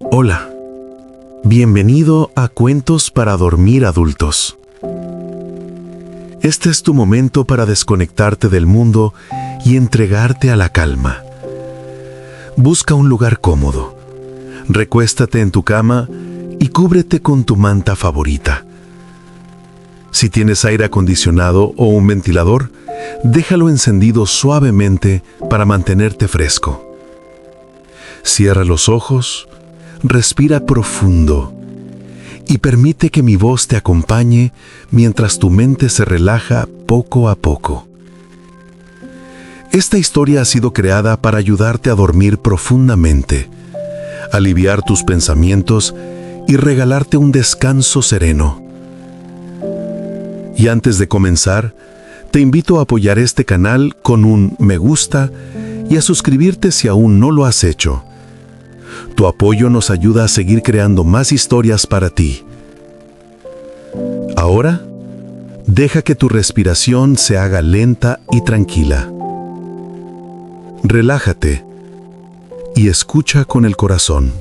Hola, bienvenido a Cuentos para Dormir Adultos. Este es tu momento para desconectarte del mundo y entregarte a la calma. Busca un lugar cómodo, recuéstate en tu cama y cúbrete con tu manta favorita. Si tienes aire acondicionado o un ventilador, déjalo encendido suavemente para mantenerte fresco. Cierra los ojos, respira profundo y permite que mi voz te acompañe mientras tu mente se relaja poco a poco. Esta historia ha sido creada para ayudarte a dormir profundamente, aliviar tus pensamientos y regalarte un descanso sereno. Y antes de comenzar, te invito a apoyar este canal con un me gusta y a suscribirte si aún no lo has hecho. Tu apoyo nos ayuda a seguir creando más historias para ti. Ahora, deja que tu respiración se haga lenta y tranquila. Relájate y escucha con el corazón.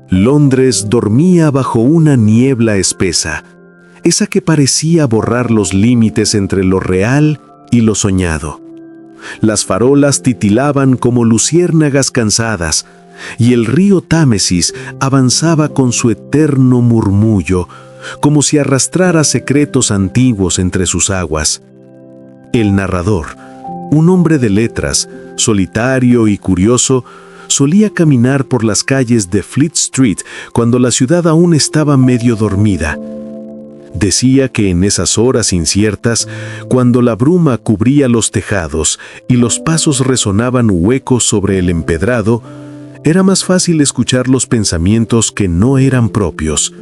Londres dormía bajo una niebla espesa, esa que parecía borrar los límites entre lo real y lo soñado. Las farolas titilaban como luciérnagas cansadas, y el río Támesis avanzaba con su eterno murmullo, como si arrastrara secretos antiguos entre sus aguas. El narrador, un hombre de letras, solitario y curioso, solía caminar por las calles de Fleet Street cuando la ciudad aún estaba medio dormida. Decía que en esas horas inciertas, cuando la bruma cubría los tejados y los pasos resonaban huecos sobre el empedrado, era más fácil escuchar los pensamientos que no eran propios.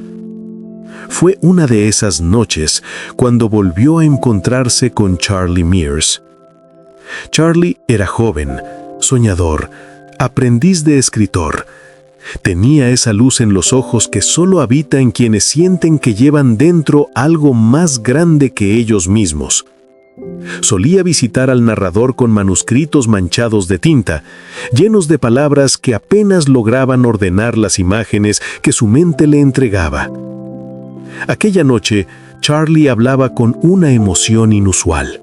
Fue una de esas noches cuando volvió a encontrarse con Charlie Mears. Charlie era joven, soñador, aprendiz de escritor. Tenía esa luz en los ojos que solo habita en quienes sienten que llevan dentro algo más grande que ellos mismos. Solía visitar al narrador con manuscritos manchados de tinta, llenos de palabras que apenas lograban ordenar las imágenes que su mente le entregaba. Aquella noche, Charlie hablaba con una emoción inusual.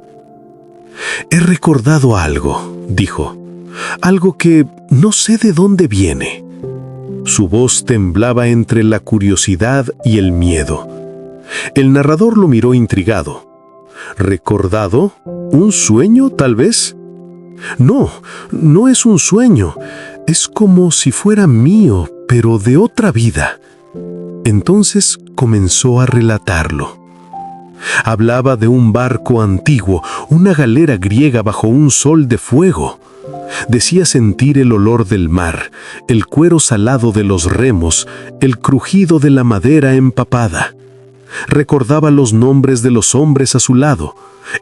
«He recordado algo», dijo, «algo que no sé de dónde viene». Su voz temblaba entre la curiosidad y el miedo. El narrador lo miró intrigado. ¿Recordado? ¿Un sueño, tal vez? No, no es un sueño. Es como si fuera mío, pero de otra vida. Entonces comenzó a relatarlo. Hablaba de un barco antiguo, una galera griega bajo un sol de fuego. Decía sentir el olor del mar, el cuero salado de los remos, el crujido de la madera empapada. Recordaba los nombres de los hombres a su lado,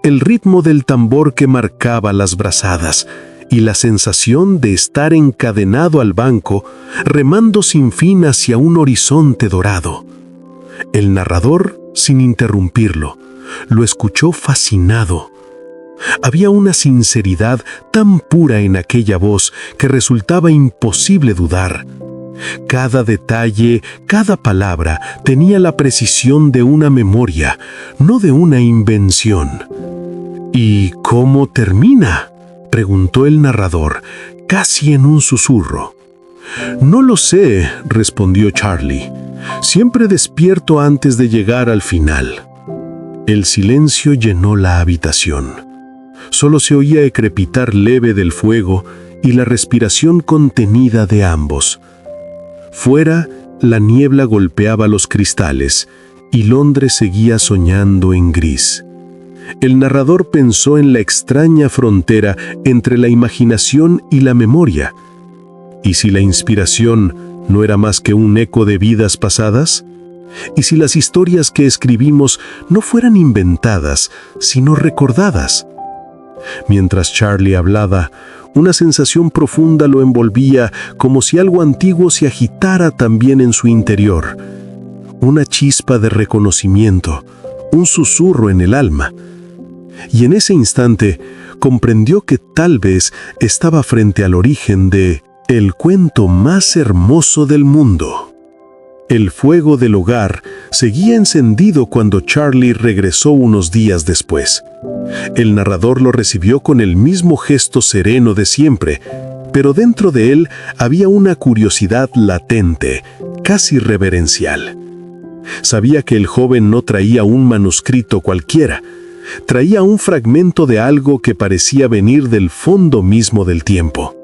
el ritmo del tambor que marcaba las brazadas y la sensación de estar encadenado al banco, remando sin fin hacia un horizonte dorado. El narrador, sin interrumpirlo, lo escuchó fascinado. Había una sinceridad tan pura en aquella voz que resultaba imposible dudar. Cada detalle, cada palabra tenía la precisión de una memoria, no de una invención. «¿Y cómo termina?», preguntó el narrador, casi en un susurro. «No lo sé», respondió Charlie. «Siempre despierto antes de llegar al final». El silencio llenó la habitación. Solo se oía el crepitar leve del fuego y la respiración contenida de ambos. Fuera, la niebla golpeaba los cristales y Londres seguía soñando en gris. El narrador pensó en la extraña frontera entre la imaginación y la memoria. ¿Y si la inspiración no era más que un eco de vidas pasadas? ¿Y si las historias que escribimos no fueran inventadas, sino recordadas? Mientras Charlie hablaba, una sensación profunda lo envolvía, como si algo antiguo se agitara también en su interior. Una chispa de reconocimiento, un susurro en el alma. Y en ese instante comprendió que tal vez estaba frente al origen de el cuento más hermoso del mundo. El fuego del hogar seguía encendido cuando Charlie regresó unos días después. El narrador lo recibió con el mismo gesto sereno de siempre, pero dentro de él había una curiosidad latente, casi reverencial. Sabía que el joven no traía un manuscrito cualquiera, traía un fragmento de algo que parecía venir del fondo mismo del tiempo.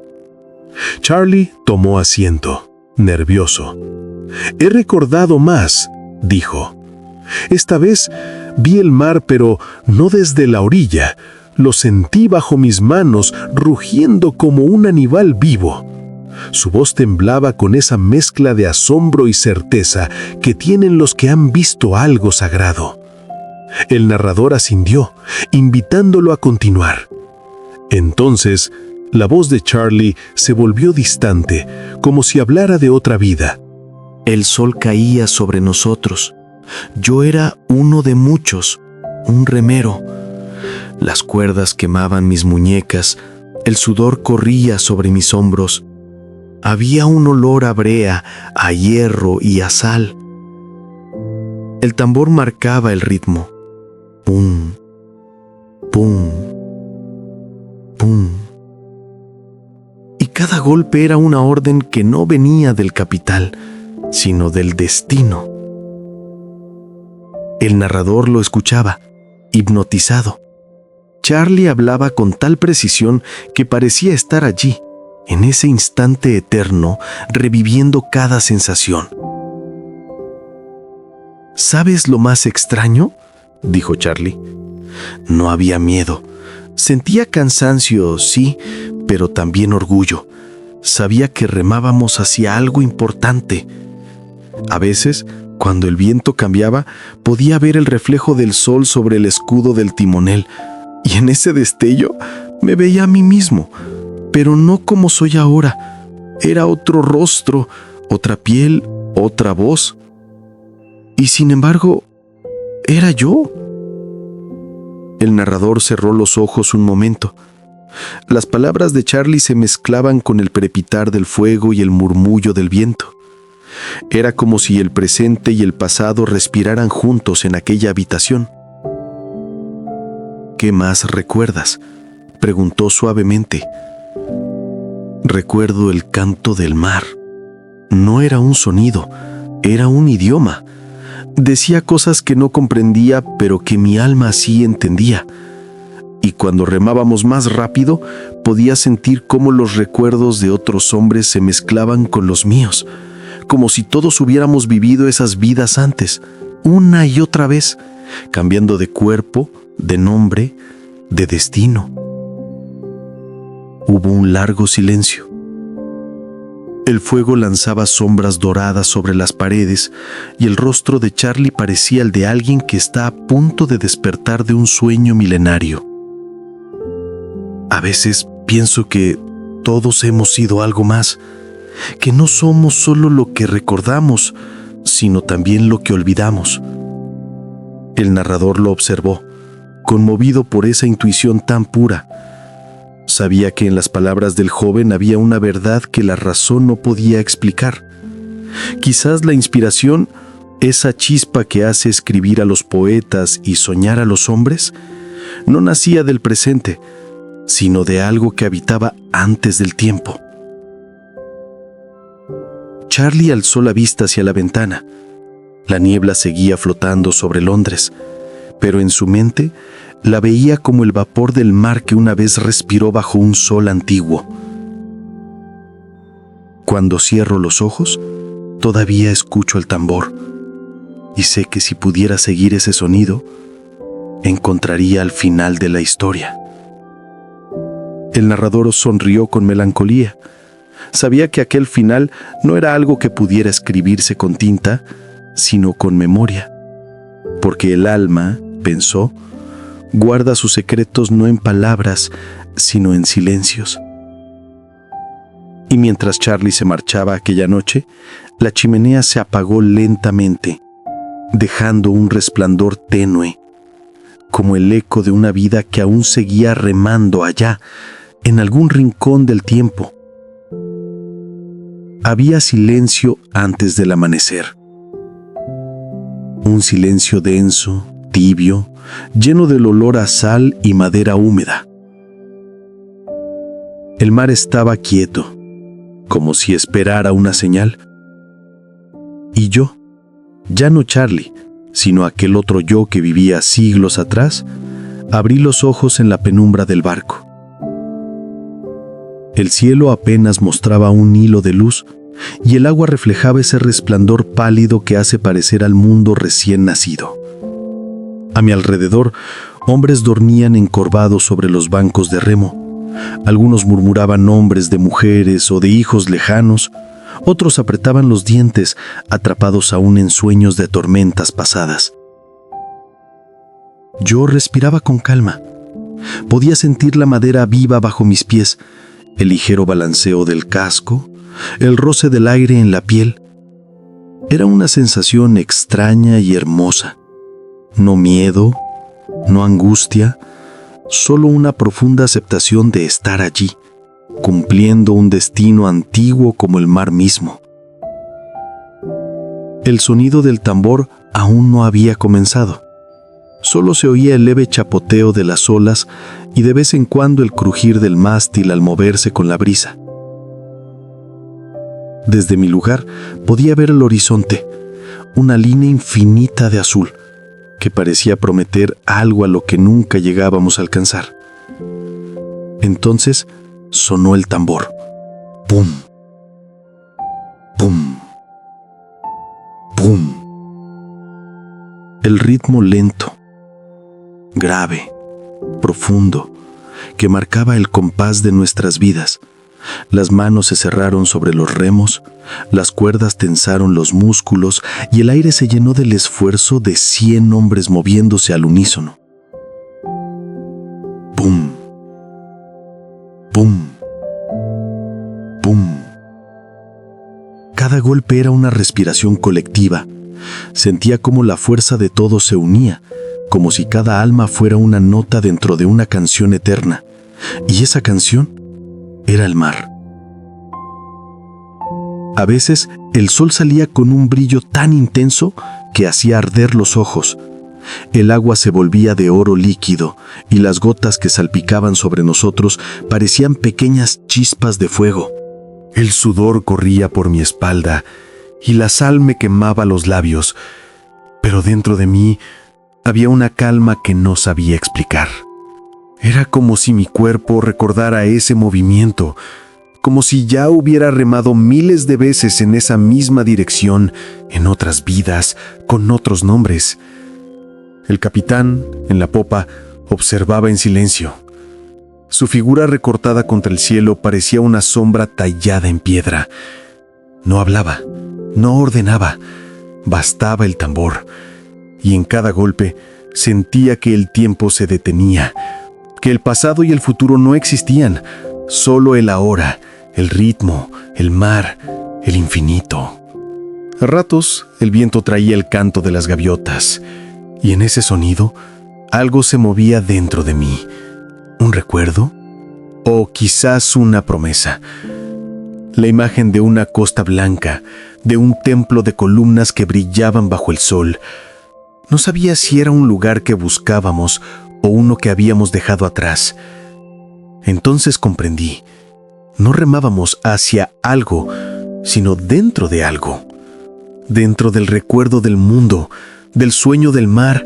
Charlie tomó asiento, nervioso. «He recordado más», dijo. «Esta vez vi el mar, pero no desde la orilla. Lo sentí bajo mis manos, rugiendo como un animal vivo». Su voz temblaba con esa mezcla de asombro y certeza que tienen los que han visto algo sagrado. El narrador asintió, invitándolo a continuar. Entonces, la voz de Charlie se volvió distante, como si hablara de otra vida. El sol caía sobre nosotros. Yo era uno de muchos, un remero. Las cuerdas quemaban mis muñecas, el sudor corría sobre mis hombros. Había un olor a brea, a hierro y a sal. El tambor marcaba el ritmo. Pum, pum, pum. Y cada golpe era una orden que no venía del capital, sino del destino. El narrador lo escuchaba, hipnotizado. Charlie hablaba con tal precisión que parecía estar allí, en ese instante eterno, reviviendo cada sensación. ¿Sabes lo más extraño?, dijo Charlie. No había miedo. Sentía cansancio, sí, pero también orgullo. Sabía que remábamos hacia algo importante. A veces, cuando el viento cambiaba, podía ver el reflejo del sol sobre el escudo del timonel, y en ese destello me veía a mí mismo, pero no como soy ahora. Era otro rostro, otra piel, otra voz. Y sin embargo, era yo. El narrador cerró los ojos un momento. Las palabras de Charlie se mezclaban con el crepitar del fuego y el murmullo del viento. Era como si el presente y el pasado respiraran juntos en aquella habitación. «¿Qué más recuerdas?», preguntó suavemente. «Recuerdo el canto del mar. No era un sonido, era un idioma. Decía cosas que no comprendía, pero que mi alma sí entendía. Y cuando remábamos más rápido, podía sentir cómo los recuerdos de otros hombres se mezclaban con los míos, como si todos hubiéramos vivido esas vidas antes, una y otra vez, cambiando de cuerpo, de nombre, de destino». Hubo un largo silencio. El fuego lanzaba sombras doradas sobre las paredes y el rostro de Charlie parecía el de alguien que está a punto de despertar de un sueño milenario. A veces pienso que todos hemos sido algo más, que no somos solo lo que recordamos, sino también lo que olvidamos. El narrador lo observó, conmovido por esa intuición tan pura. Sabía que en las palabras del joven había una verdad que la razón no podía explicar. Quizás la inspiración, esa chispa que hace escribir a los poetas y soñar a los hombres, no nacía del presente, sino de algo que habitaba antes del tiempo. Charlie alzó la vista hacia la ventana. La niebla seguía flotando sobre Londres, pero en su mente la veía como el vapor del mar que una vez respiró bajo un sol antiguo. Cuando cierro los ojos, todavía escucho el tambor, y sé que si pudiera seguir ese sonido, encontraría al final de la historia. El narrador sonrió con melancolía. Sabía que aquel final no era algo que pudiera escribirse con tinta, sino con memoria, porque el alma, pensó, guarda sus secretos no en palabras, sino en silencios. Y mientras Charlie se marchaba aquella noche, la chimenea se apagó lentamente, dejando un resplandor tenue. como el eco de una vida que aún seguía remando allá, en algún rincón del tiempo. Había silencio antes del amanecer. Un silencio denso, tibio, lleno del olor a sal y madera húmeda. El mar estaba quieto, como si esperara una señal. Y yo, ya no Charlie, sino aquel otro yo que vivía siglos atrás, abrí los ojos en la penumbra del barco. El cielo apenas mostraba un hilo de luz y el agua reflejaba ese resplandor pálido que hace parecer al mundo recién nacido. A mi alrededor, hombres dormían encorvados sobre los bancos de remo. Algunos murmuraban nombres de mujeres o de hijos lejanos. Otros apretaban los dientes, atrapados aún en sueños de tormentas pasadas. Yo respiraba con calma. Podía sentir la madera viva bajo mis pies, el ligero balanceo del casco, el roce del aire en la piel. Era una sensación extraña y hermosa. No miedo, no angustia, solo una profunda aceptación de estar allí, cumpliendo un destino antiguo como el mar mismo. El sonido del tambor aún no había comenzado. Solo se oía el leve chapoteo de las olas y de vez en cuando el crujir del mástil al moverse con la brisa. Desde mi lugar podía ver el horizonte, una línea infinita de azul, que parecía prometer algo a lo que nunca llegábamos a alcanzar. Entonces sonó el tambor. ¡Pum! ¡Pum! ¡Pum! El ritmo lento, grave, profundo, que marcaba el compás de nuestras vidas. Las manos se cerraron sobre los remos, las cuerdas tensaron los músculos y el aire se llenó del esfuerzo de 100 hombres moviéndose al unísono. ¡Pum! ¡Pum! ¡Pum! Cada golpe era una respiración colectiva. Sentía cómo la fuerza de todos se unía, como si cada alma fuera una nota dentro de una canción eterna. Y esa canción era el mar. A veces el sol salía con un brillo tan intenso que hacía arder los ojos. El agua se volvía de oro líquido y las gotas que salpicaban sobre nosotros parecían pequeñas chispas de fuego. El sudor corría por mi espalda y la sal me quemaba los labios, pero dentro de mí había una calma que no sabía explicar. Era como si mi cuerpo recordara ese movimiento, como si ya hubiera remado miles de veces en esa misma dirección, en otras vidas, con otros nombres. El capitán, en la popa, observaba en silencio. Su figura recortada contra el cielo parecía una sombra tallada en piedra. No hablaba, no ordenaba, bastaba el tambor, y en cada golpe sentía que el tiempo se detenía, que el pasado y el futuro no existían, solo el ahora, el ritmo, el mar, el infinito. A ratos, el viento traía el canto de las gaviotas, y en ese sonido, algo se movía dentro de mí. ¿Un recuerdo? O quizás una promesa. La imagen de una costa blanca, de un templo de columnas que brillaban bajo el sol. No sabía si era un lugar que buscábamos o uno que habíamos dejado atrás. Entonces comprendí. No remábamos hacia algo, sino dentro de algo. Dentro del recuerdo del mundo, del sueño del mar,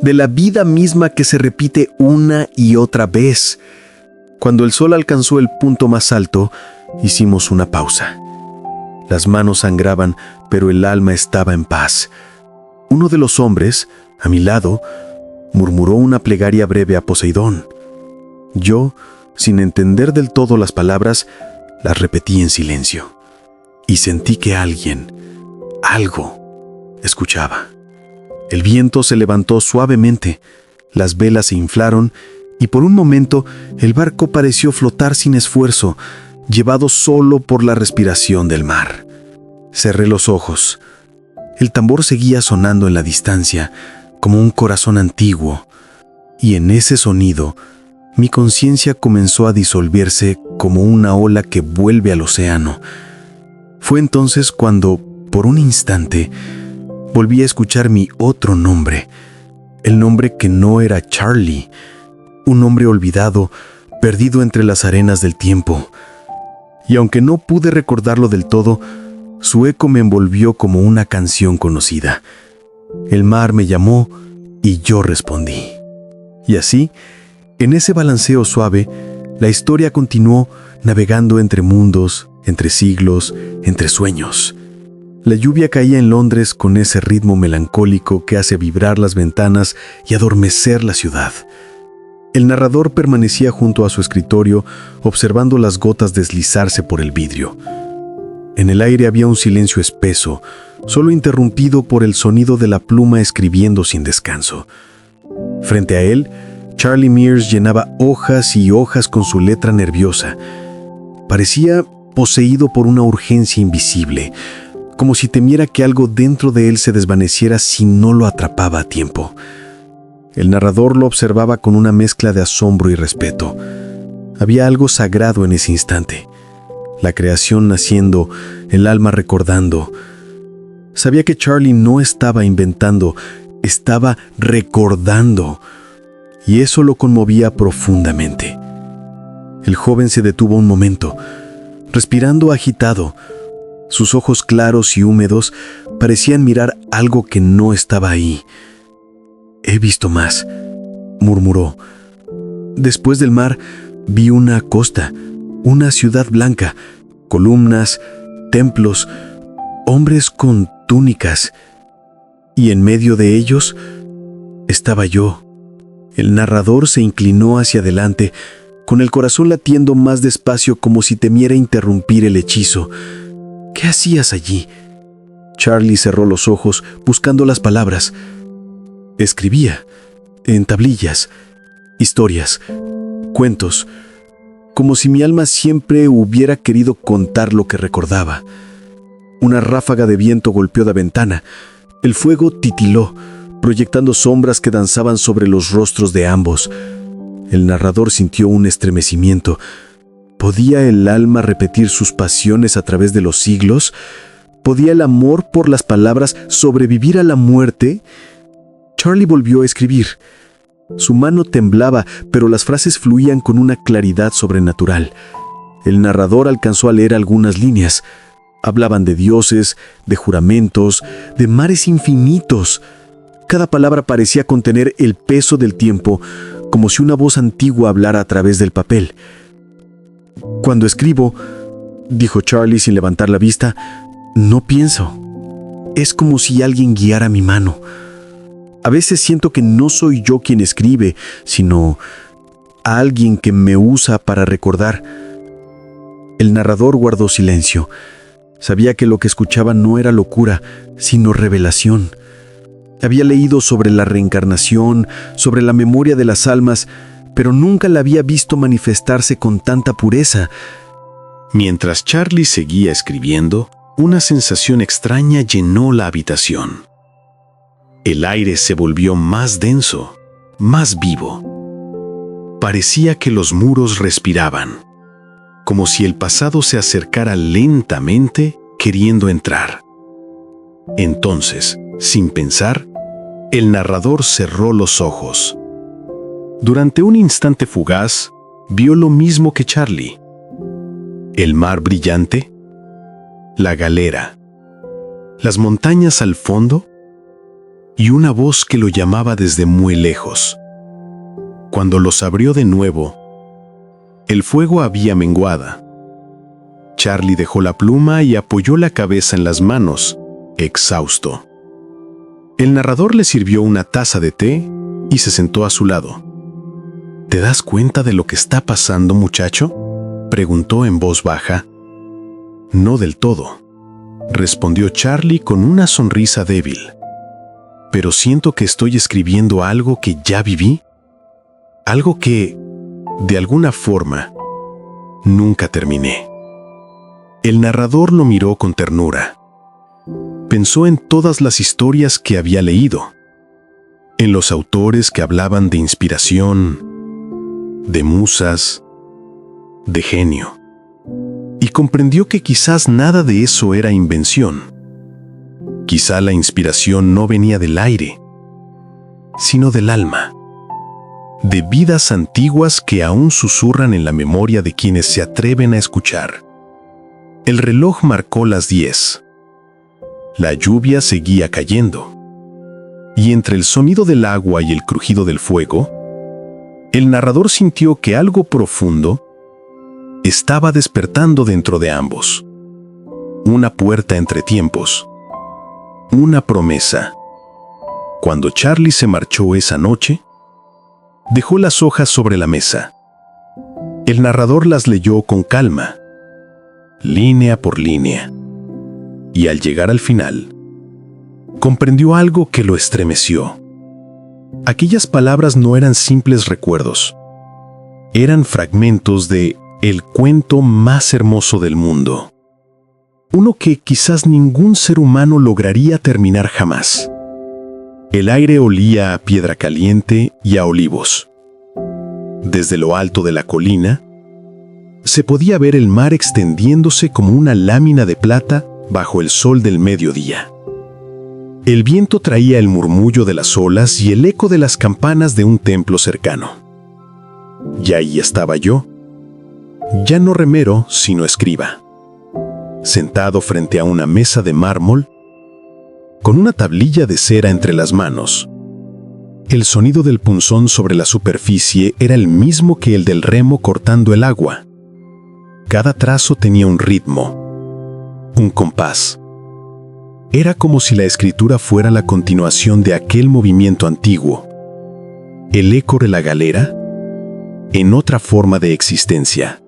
de la vida misma que se repite una y otra vez. Cuando el sol alcanzó el punto más alto, hicimos una pausa. Las manos sangraban, pero el alma estaba en paz. Uno de los hombres, a mi lado, murmuró una plegaria breve a Poseidón. Yo, sin entender del todo las palabras, las repetí en silencio. Y sentí que alguien, algo, escuchaba. El viento se levantó suavemente, las velas se inflaron y por un momento el barco pareció flotar sin esfuerzo, llevado solo por la respiración del mar. Cerré los ojos. El tambor seguía sonando en la distancia, como un corazón antiguo. Y en ese sonido, mi conciencia comenzó a disolverse como una ola que vuelve al océano. Fue entonces cuando, por un instante, volví a escuchar mi otro nombre, el nombre que no era Charlie, un nombre olvidado, perdido entre las arenas del tiempo. Y aunque no pude recordarlo del todo, su eco me envolvió como una canción conocida. El mar me llamó y yo respondí. Y así, en ese balanceo suave, la historia continuó navegando entre mundos, entre siglos, entre sueños. La lluvia caía en Londres con ese ritmo melancólico que hace vibrar las ventanas y adormecer la ciudad. El narrador permanecía junto a su escritorio, observando las gotas deslizarse por el vidrio. En el aire había un silencio espeso, solo interrumpido por el sonido de la pluma escribiendo sin descanso. Frente a él, Charlie Mears llenaba hojas y hojas con su letra nerviosa. Parecía poseído por una urgencia invisible, como si temiera que algo dentro de él se desvaneciera si no lo atrapaba a tiempo. El narrador lo observaba con una mezcla de asombro y respeto. Había algo sagrado en ese instante. La creación naciendo, el alma recordando. Sabía que Charlie no estaba inventando, estaba recordando. Y eso lo conmovía profundamente. El joven se detuvo un momento, respirando agitado. Sus ojos claros y húmedos parecían mirar algo que no estaba ahí. «He visto más», murmuró. «Después del mar vi una costa, una ciudad blanca, columnas, templos, hombres con túnicas. Y en medio de ellos estaba yo». El narrador se inclinó hacia adelante, con el corazón latiendo más despacio como si temiera interrumpir el hechizo. «¿Qué hacías allí?» Charlie cerró los ojos, buscando las palabras. Escribía, en tablillas, historias, cuentos, como si mi alma siempre hubiera querido contar lo que recordaba. Una ráfaga de viento golpeó la ventana. El fuego titiló, proyectando sombras que danzaban sobre los rostros de ambos. El narrador sintió un estremecimiento. ¿Podía el alma repetir sus pasiones a través de los siglos? ¿Podía el amor por las palabras sobrevivir a la muerte? Charlie volvió a escribir. Su mano temblaba, pero las frases fluían con una claridad sobrenatural. El narrador alcanzó a leer algunas líneas. Hablaban de dioses, de juramentos, de mares infinitos. Cada palabra parecía contener el peso del tiempo, como si una voz antigua hablara a través del papel. «Cuando escribo», dijo Charlie sin levantar la vista, «no pienso. Es como si alguien guiara mi mano. A veces siento que no soy yo quien escribe, sino alguien que me usa para recordar». El narrador guardó silencio. Sabía que lo que escuchaba no era locura, sino revelación. Había leído sobre la reencarnación, sobre la memoria de las almas, pero nunca la había visto manifestarse con tanta pureza. Mientras Charlie seguía escribiendo, una sensación extraña llenó la habitación. El aire se volvió más denso, más vivo. Parecía que los muros respiraban, como si el pasado se acercara lentamente, queriendo entrar. Entonces, sin pensar, el narrador cerró los ojos. Durante un instante fugaz, vio lo mismo que Charlie. El mar brillante, la galera, las montañas al fondo y una voz que lo llamaba desde muy lejos. Cuando los abrió de nuevo, el fuego había menguado. Charlie dejó la pluma y apoyó la cabeza en las manos, exhausto. El narrador le sirvió una taza de té y se sentó a su lado. «¿Te das cuenta de lo que está pasando, muchacho?», preguntó en voz baja. «No del todo», respondió Charlie con una sonrisa débil. «Pero siento que estoy escribiendo algo que ya viví, algo que, de alguna forma, nunca terminé». El narrador lo miró con ternura. Pensó en todas las historias que había leído. en los autores que hablaban de inspiración, de musas, de genio, y comprendió que quizás nada de eso era invención. Quizá la inspiración no venía del aire, sino del alma, de vidas antiguas que aún susurran en la memoria de quienes se atreven a escuchar. El reloj marcó las 10. La lluvia seguía cayendo, y entre el sonido del agua y el crujido del fuego, el narrador sintió que algo profundo estaba despertando dentro de ambos. Una puerta entre tiempos, una promesa. Cuando Charlie se marchó esa noche, dejó las hojas sobre la mesa. El narrador las leyó con calma, línea por línea, y al llegar al final, comprendió algo que lo estremeció. Aquellas palabras no eran simples recuerdos, eran fragmentos de el cuento más hermoso del mundo, uno que quizás ningún ser humano lograría terminar jamás. El aire olía a piedra caliente y a olivos. Desde lo alto de la colina, se podía ver el mar extendiéndose como una lámina de plata bajo el sol del mediodía. El viento traía el murmullo de las olas y el eco de las campanas de un templo cercano. Y ahí estaba yo, ya no remero, sino escriba, sentado frente a una mesa de mármol, con una tablilla de cera entre las manos. El sonido del punzón sobre la superficie era el mismo que el del remo cortando el agua. Cada trazo tenía un ritmo, un compás. Era como si la escritura fuera la continuación de aquel movimiento antiguo, el eco de la galera, en otra forma de existencia.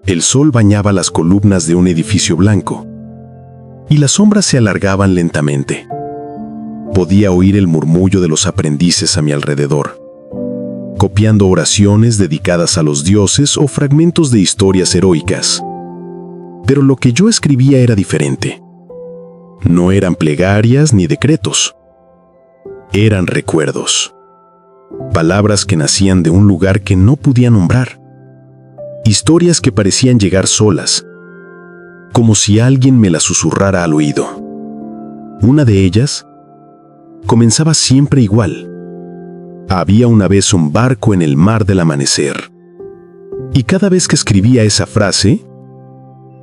El sol bañaba las columnas de un edificio blanco, y las sombras se alargaban lentamente. Podía oír el murmullo de los aprendices a mi alrededor, copiando oraciones dedicadas a los dioses o fragmentos de historias heroicas. Pero lo que yo escribía era diferente. No eran plegarias ni decretos. Eran recuerdos. Palabras que nacían de un lugar que no podía nombrar. Historias que parecían llegar solas, como si alguien me las susurrara al oído. Una de ellas comenzaba siempre igual. Había una vez un barco en el mar del amanecer. Y cada vez que escribía esa frase,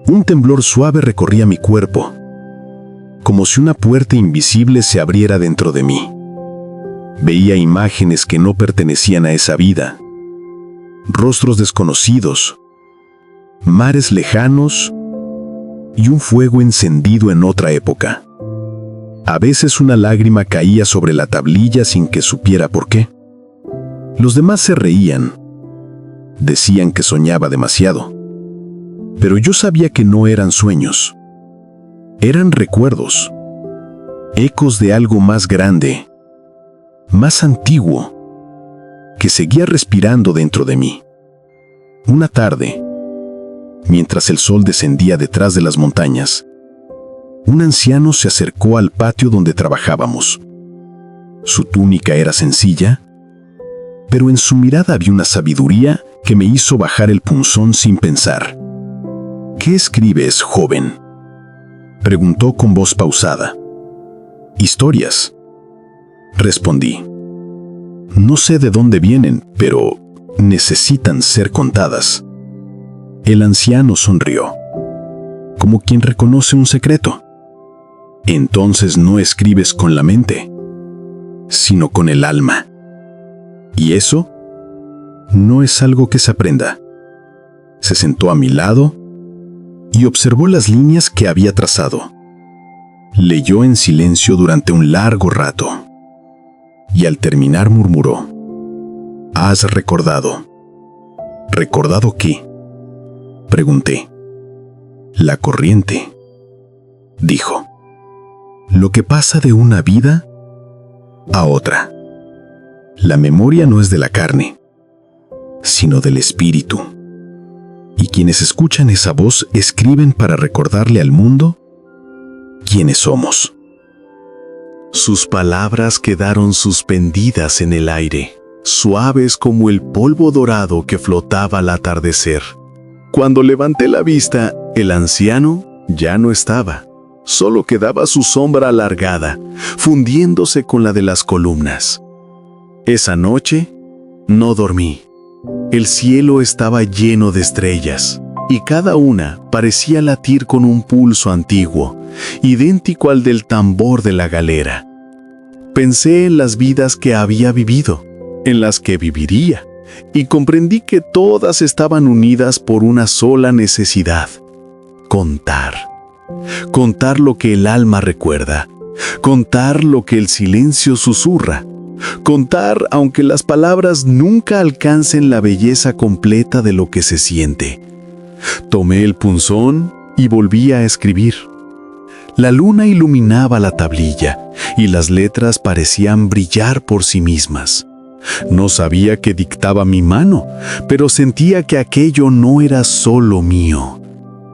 un temblor suave recorría mi cuerpo, como si una puerta invisible se abriera dentro de mí. Veía imágenes que no pertenecían a esa vida, rostros desconocidos, mares lejanos y un fuego encendido en otra época. A veces una lágrima caía sobre la tablilla sin que supiera por qué. Los demás se reían, decían que soñaba demasiado, pero yo sabía que no eran sueños. Eran recuerdos, ecos de algo más grande, más antiguo, que seguía respirando dentro de mí. Una tarde, mientras el sol descendía detrás de las montañas, un anciano se acercó al patio donde trabajábamos. Su túnica era sencilla, pero en su mirada había una sabiduría que me hizo bajar el punzón sin pensar. ¿Qué escribes, joven?, preguntó con voz pausada. Historias, respondí. No sé de dónde vienen, pero necesitan ser contadas. El anciano sonrió, como quien reconoce un secreto. Entonces no escribes con la mente, sino con el alma. Y eso no es algo que se aprenda. Se sentó a mi lado y observó las líneas que había trazado. Leyó en silencio durante un largo rato. Y al terminar murmuró: ¿Has recordado? ¿Recordado qué?, pregunté. La corriente, dijo. Lo que pasa de una vida a otra. La memoria no es de la carne, sino del espíritu. Y quienes escuchan esa voz escriben para recordarle al mundo quiénes somos. Sus palabras quedaron suspendidas en el aire, suaves como el polvo dorado que flotaba al atardecer. Cuando levanté la vista, el anciano ya no estaba. Solo quedaba su sombra alargada, fundiéndose con la de las columnas. Esa noche no dormí. El cielo estaba lleno de estrellas, y cada una parecía latir con un pulso antiguo, idéntico al del tambor de la galera. Pensé en las vidas que había vivido, en las que viviría, y comprendí que todas estaban unidas por una sola necesidad: contar. Contar lo que el alma recuerda, contar lo que el silencio susurra, contar aunque las palabras nunca alcancen la belleza completa de lo que se siente. Tomé el punzón y volví a escribir. La luna iluminaba la tablilla y las letras parecían brillar por sí mismas. No sabía qué dictaba mi mano, pero sentía que aquello no era solo mío.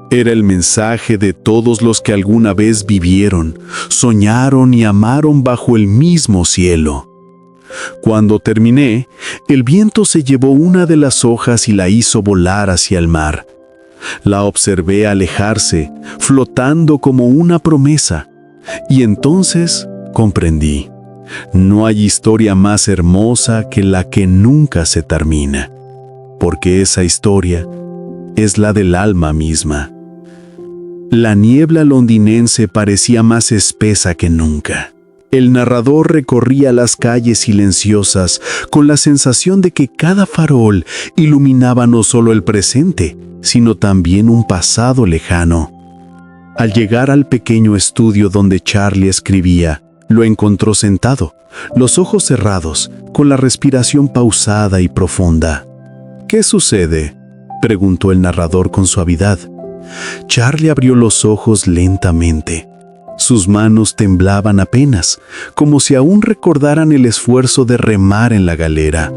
Era el mensaje de todos los que alguna vez vivieron, soñaron y amaron bajo el mismo cielo. Cuando terminé, el viento se llevó una de las hojas y la hizo volar hacia el mar. La observé alejarse, flotando como una promesa, y entonces comprendí: no hay historia más hermosa que la que nunca se termina, porque esa historia es la del alma misma. La niebla londinense parecía más espesa que nunca. El narrador recorría las calles silenciosas con la sensación de que cada farol iluminaba no solo el presente, sino también un pasado lejano. Al llegar al pequeño estudio donde Charlie escribía, lo encontró sentado, los ojos cerrados, con la respiración pausada y profunda. «¿Qué sucede?», preguntó el narrador con suavidad. Charlie abrió los ojos lentamente. Sus manos temblaban apenas, como si aún recordaran el esfuerzo de remar en la galera.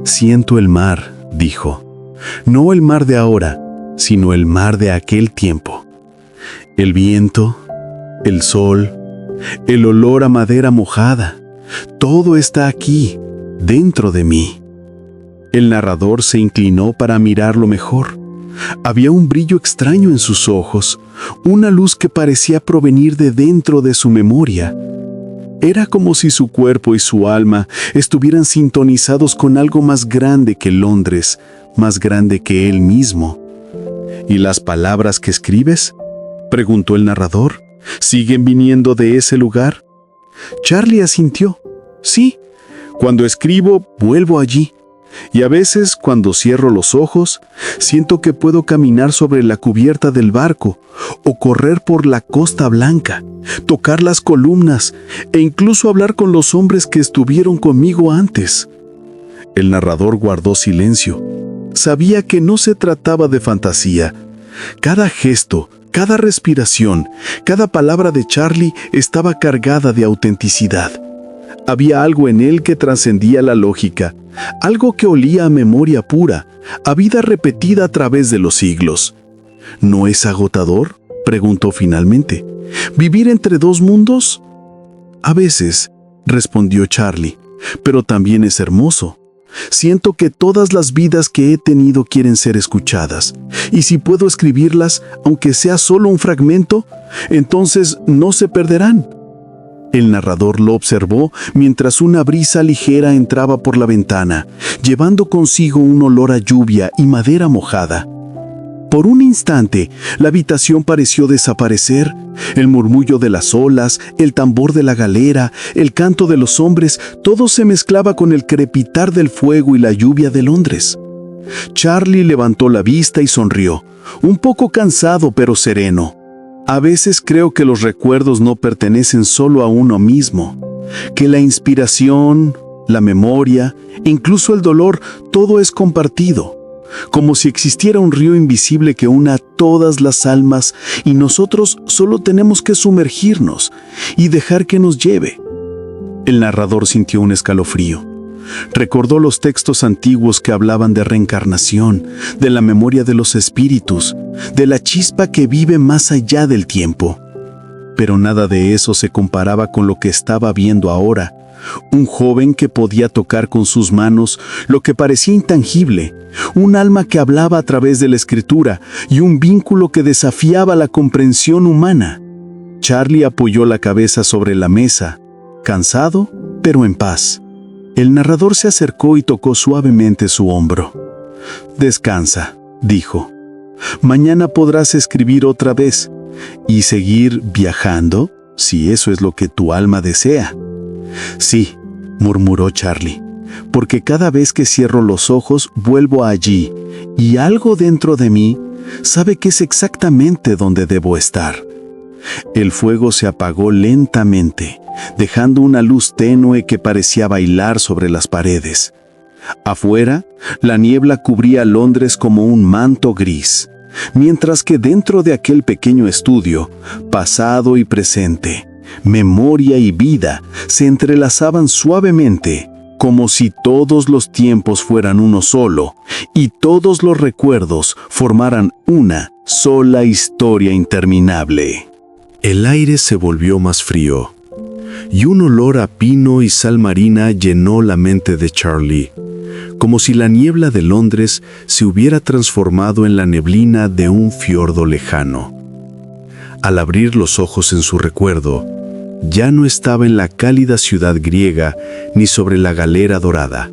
«Siento el mar», dijo. «No el mar de ahora, sino el mar de aquel tiempo. El viento, el sol, el olor a madera mojada, todo está aquí, dentro de mí». El narrador se inclinó para mirarlo mejor. Había un brillo extraño en sus ojos, una luz que parecía provenir de dentro de su memoria. Era como si su cuerpo y su alma estuvieran sintonizados con algo más grande que Londres, más grande que él mismo. «¿Y las palabras que escribes?», preguntó el narrador. «¿Siguen viniendo de ese lugar?». Charlie asintió. «Sí, cuando escribo vuelvo allí. Y a veces, cuando cierro los ojos, siento que puedo caminar sobre la cubierta del barco, o correr por la costa blanca, tocar las columnas, e incluso hablar con los hombres que estuvieron conmigo antes». El narrador guardó silencio. Sabía que no se trataba de fantasía. Cada gesto, cada respiración, cada palabra de Charlie estaba cargada de autenticidad. Había algo en él que trascendía la lógica, algo que olía a memoria pura, a vida repetida a través de los siglos. «¿No es agotador?», preguntó finalmente. «¿Vivir entre dos mundos?». «A veces», respondió Charlie, «pero también es hermoso. Siento que todas las vidas que he tenido quieren ser escuchadas, y si puedo escribirlas, aunque sea solo un fragmento, entonces no se perderán». El narrador lo observó mientras una brisa ligera entraba por la ventana, llevando consigo un olor a lluvia y madera mojada. Por un instante, la habitación pareció desaparecer. El murmullo de las olas, el tambor de la galera, el canto de los hombres, todo se mezclaba con el crepitar del fuego y la lluvia de Londres. Charlie levantó la vista y sonrió, un poco cansado pero sereno. «A veces creo que los recuerdos no pertenecen solo a uno mismo, que la inspiración, la memoria, incluso el dolor, todo es compartido, como si existiera un río invisible que una a todas las almas y nosotros solo tenemos que sumergirnos y dejar que nos lleve». El narrador sintió un escalofrío. Recordó los textos antiguos que hablaban de reencarnación, de la memoria de los espíritus, de la chispa que vive más allá del tiempo. Pero nada de eso se comparaba con lo que estaba viendo ahora. Un joven que podía tocar con sus manos lo que parecía intangible, un alma que hablaba a través de la escritura y un vínculo que desafiaba la comprensión humana. Charlie apoyó la cabeza sobre la mesa, cansado, pero en paz. El narrador se acercó y tocó suavemente su hombro. «Descansa», dijo. «Mañana podrás escribir otra vez y seguir viajando, si eso es lo que tu alma desea». «Sí», murmuró Charlie, «porque cada vez que cierro los ojos vuelvo allí y algo dentro de mí sabe que es exactamente donde debo estar». El fuego se apagó lentamente, dejando una luz tenue que parecía bailar sobre las paredes. Afuera, la niebla cubría Londres como un manto gris, mientras que dentro de aquel pequeño estudio, pasado y presente, memoria y vida se entrelazaban suavemente, como si todos los tiempos fueran uno solo y todos los recuerdos formaran una sola historia interminable. El aire se volvió más frío, y un olor a pino y sal marina llenó la mente de Charlie, como si la niebla de Londres se hubiera transformado en la neblina de un fiordo lejano. Al abrir los ojos en su recuerdo, ya no estaba en la cálida ciudad griega ni sobre la galera dorada.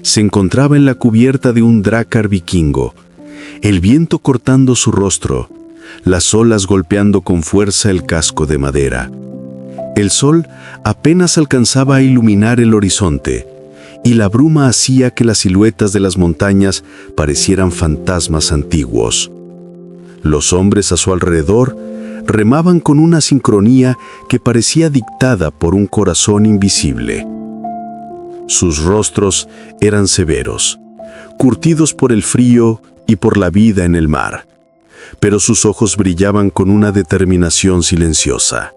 Se encontraba en la cubierta de un drácar vikingo, el viento cortando su rostro, las olas golpeando con fuerza el casco de madera. El sol apenas alcanzaba a iluminar el horizonte, y la bruma hacía que las siluetas de las montañas parecieran fantasmas antiguos. Los hombres a su alrededor remaban con una sincronía que parecía dictada por un corazón invisible. Sus rostros eran severos, curtidos por el frío y por la vida en el mar, pero sus ojos brillaban con una determinación silenciosa.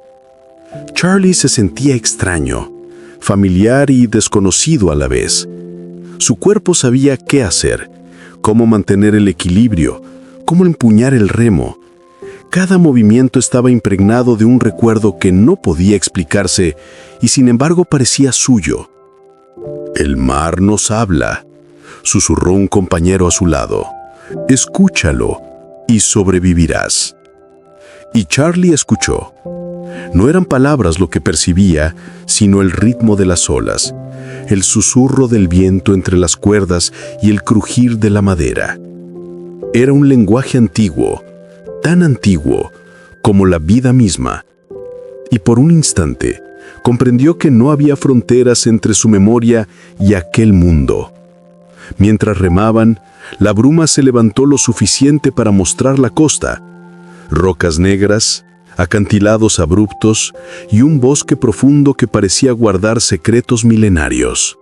Charlie se sentía extraño, familiar y desconocido a la vez. Su cuerpo sabía qué hacer, cómo mantener el equilibrio, cómo empuñar el remo. Cada movimiento estaba impregnado de un recuerdo que no podía explicarse y sin embargo parecía suyo. «El mar nos habla», susurró un compañero a su lado. «Escúchalo y sobrevivirás». Y Charlie escuchó. No eran palabras lo que percibía, sino el ritmo de las olas, el susurro del viento entre las cuerdas y el crujir de la madera. Era un lenguaje antiguo, tan antiguo como la vida misma. Y por un instante comprendió que no había fronteras entre su memoria y aquel mundo. Mientras remaban, la bruma se levantó lo suficiente para mostrar la costa, rocas negras, acantilados abruptos y un bosque profundo que parecía guardar secretos milenarios.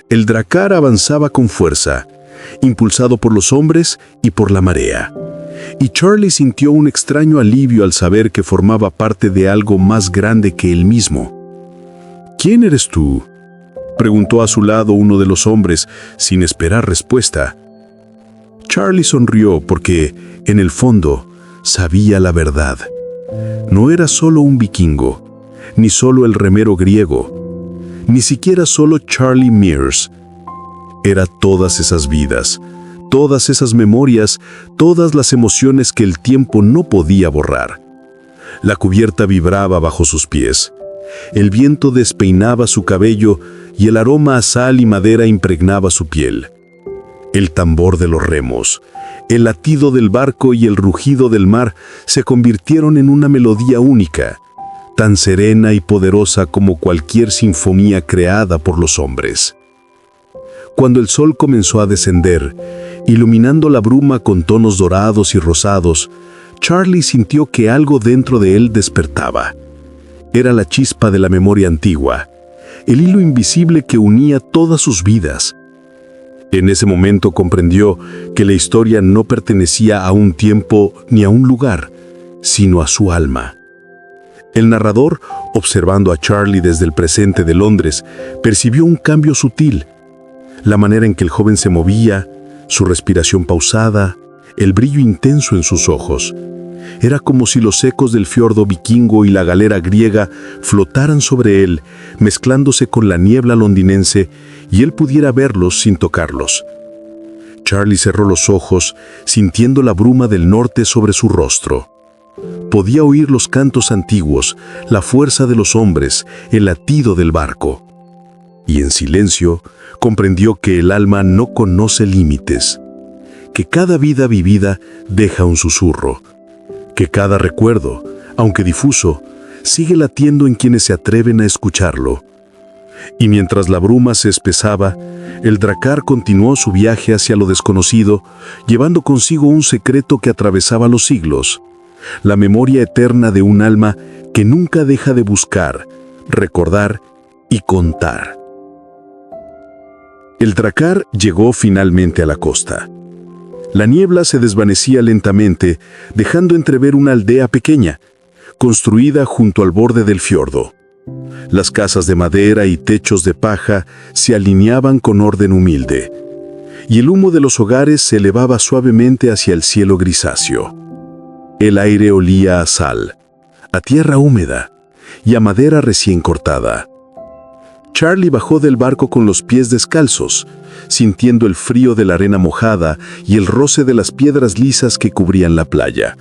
El dracar avanzaba con fuerza, impulsado por los hombres y por la marea, y Charlie sintió un extraño alivio al saber que formaba parte de algo más grande que él mismo. «¿Quién eres tú?», preguntó a su lado uno de los hombres, sin esperar respuesta. Charlie sonrió porque, en el fondo, sabía la verdad. No era solo un vikingo, ni solo el remero griego, ni siquiera solo Charlie Mears. Era todas esas vidas, todas esas memorias, todas las emociones que el tiempo no podía borrar. La cubierta vibraba bajo sus pies. El viento despeinaba su cabello y el aroma a sal y madera impregnaba su piel. El tambor de los remos, el latido del barco y el rugido del mar se convirtieron en una melodía única, tan serena y poderosa como cualquier sinfonía creada por los hombres. Cuando el sol comenzó a descender, iluminando la bruma con tonos dorados y rosados, Charlie sintió que algo dentro de él despertaba. Era la chispa de la memoria antigua, el hilo invisible que unía todas sus vidas. En ese momento comprendió que la historia no pertenecía a un tiempo ni a un lugar, sino a su alma. El narrador, observando a Charlie desde el presente de Londres, percibió un cambio sutil. La manera en que el joven se movía, su respiración pausada, el brillo intenso en sus ojos. Era como si los ecos del fiordo vikingo y la galera griega flotaran sobre él, mezclándose con la niebla londinense, y él pudiera verlos sin tocarlos. Charlie cerró los ojos, sintiendo la bruma del norte sobre su rostro. Podía oír los cantos antiguos, la fuerza de los hombres, el latido del barco. Y en silencio comprendió que el alma no conoce límites, que cada vida vivida deja un susurro, que cada recuerdo, aunque difuso, sigue latiendo en quienes se atreven a escucharlo. Y mientras la bruma se espesaba, el dracar continuó su viaje hacia lo desconocido, llevando consigo un secreto que atravesaba los siglos, la memoria eterna de un alma que nunca deja de buscar, recordar y contar. El dracar llegó finalmente a la costa. La niebla se desvanecía lentamente, dejando entrever una aldea pequeña, construida junto al borde del fiordo. Las casas de madera y techos de paja se alineaban con orden humilde, y el humo de los hogares se elevaba suavemente hacia el cielo grisáceo. El aire olía a sal, a tierra húmeda y a madera recién cortada. Charlie bajó del barco con los pies descalzos, sintiendo el frío de la arena mojada y el roce de las piedras lisas que cubrían la playa.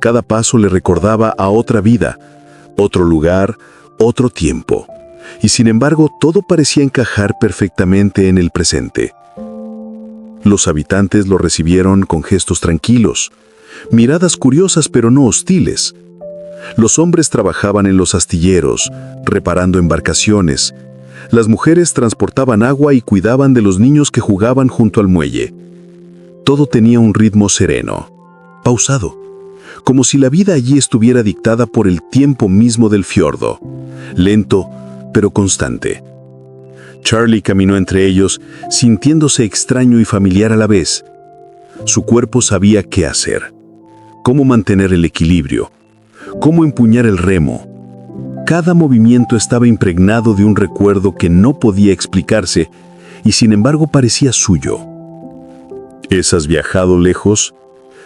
Cada paso le recordaba a otra vida, otro lugar, otro tiempo, y sin embargo todo parecía encajar perfectamente en el presente. Los habitantes lo recibieron con gestos tranquilos, miradas curiosas pero no hostiles. Los hombres trabajaban en los astilleros, reparando embarcaciones. Las mujeres transportaban agua y cuidaban de los niños que jugaban junto al muelle. Todo tenía un ritmo sereno, pausado, como si la vida allí estuviera dictada por el tiempo mismo del fiordo, lento pero constante. Charlie caminó entre ellos, sintiéndose extraño y familiar a la vez. Su cuerpo sabía qué hacer, cómo mantener el equilibrio, cómo empuñar el remo. Cada movimiento estaba impregnado de un recuerdo que no podía explicarse y sin embargo parecía suyo. ¿Has viajado lejos?,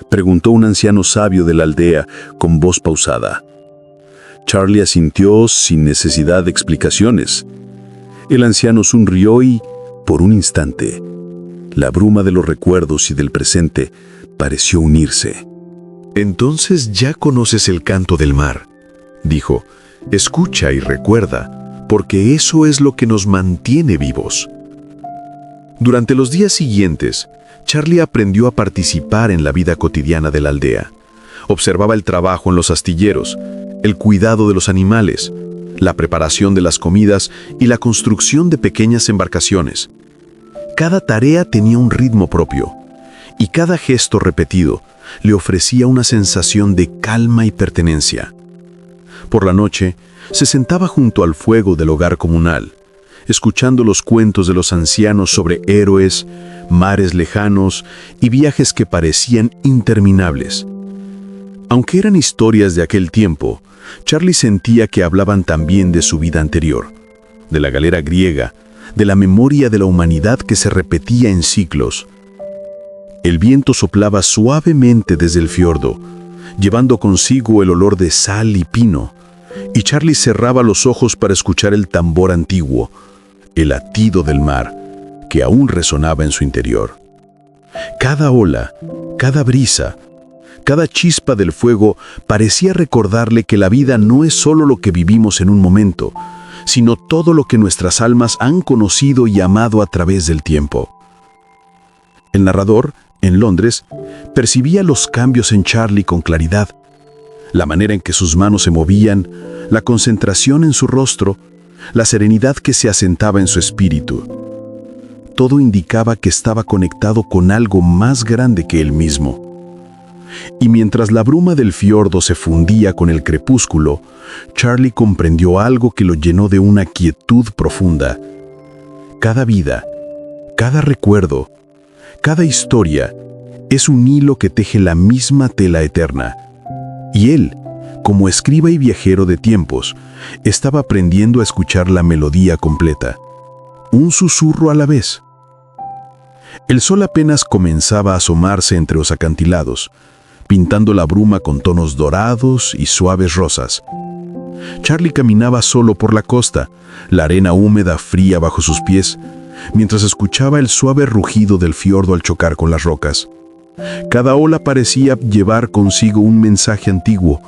preguntó un anciano sabio de la aldea con voz pausada. Charlie asintió sin necesidad de explicaciones. El anciano sonrió y, por un instante, la bruma de los recuerdos y del presente pareció unirse. «Entonces ya conoces el canto del mar», dijo. «Escucha y recuerda, porque eso es lo que nos mantiene vivos». Durante los días siguientes, Charlie aprendió a participar en la vida cotidiana de la aldea. Observaba el trabajo en los astilleros, el cuidado de los animales, la preparación de las comidas y la construcción de pequeñas embarcaciones. Cada tarea tenía un ritmo propio, y cada gesto repetido le ofrecía una sensación de calma y pertenencia. Por la noche, se sentaba junto al fuego del hogar comunal, escuchando los cuentos de los ancianos sobre héroes, mares lejanos y viajes que parecían interminables. Aunque eran historias de aquel tiempo, Charlie sentía que hablaban también de su vida anterior, de la galera griega, de la memoria de la humanidad que se repetía en ciclos. El viento soplaba suavemente desde el fiordo, llevando consigo el olor de sal y pino, y Charlie cerraba los ojos para escuchar el tambor antiguo, el latido del mar, que aún resonaba en su interior. Cada ola, cada brisa, cada chispa del fuego parecía recordarle que la vida no es solo lo que vivimos en un momento, sino todo lo que nuestras almas han conocido y amado a través del tiempo. El narrador, en Londres, percibía los cambios en Charlie con claridad. La manera en que sus manos se movían, la concentración en su rostro, la serenidad que se asentaba en su espíritu. Todo indicaba que estaba conectado con algo más grande que él mismo. Y mientras la bruma del fiordo se fundía con el crepúsculo, Charlie comprendió algo que lo llenó de una quietud profunda. Cada vida, cada recuerdo, cada historia es un hilo que teje la misma tela eterna. Y él, como escriba y viajero de tiempos, estaba aprendiendo a escuchar la melodía completa, un susurro a la vez. El sol apenas comenzaba a asomarse entre los acantilados, pintando la bruma con tonos dorados y suaves rosas. Charlie caminaba solo por la costa, la arena húmeda fría bajo sus pies, mientras escuchaba el suave rugido del fiordo al chocar con las rocas. Cada ola parecía llevar consigo un mensaje antiguo,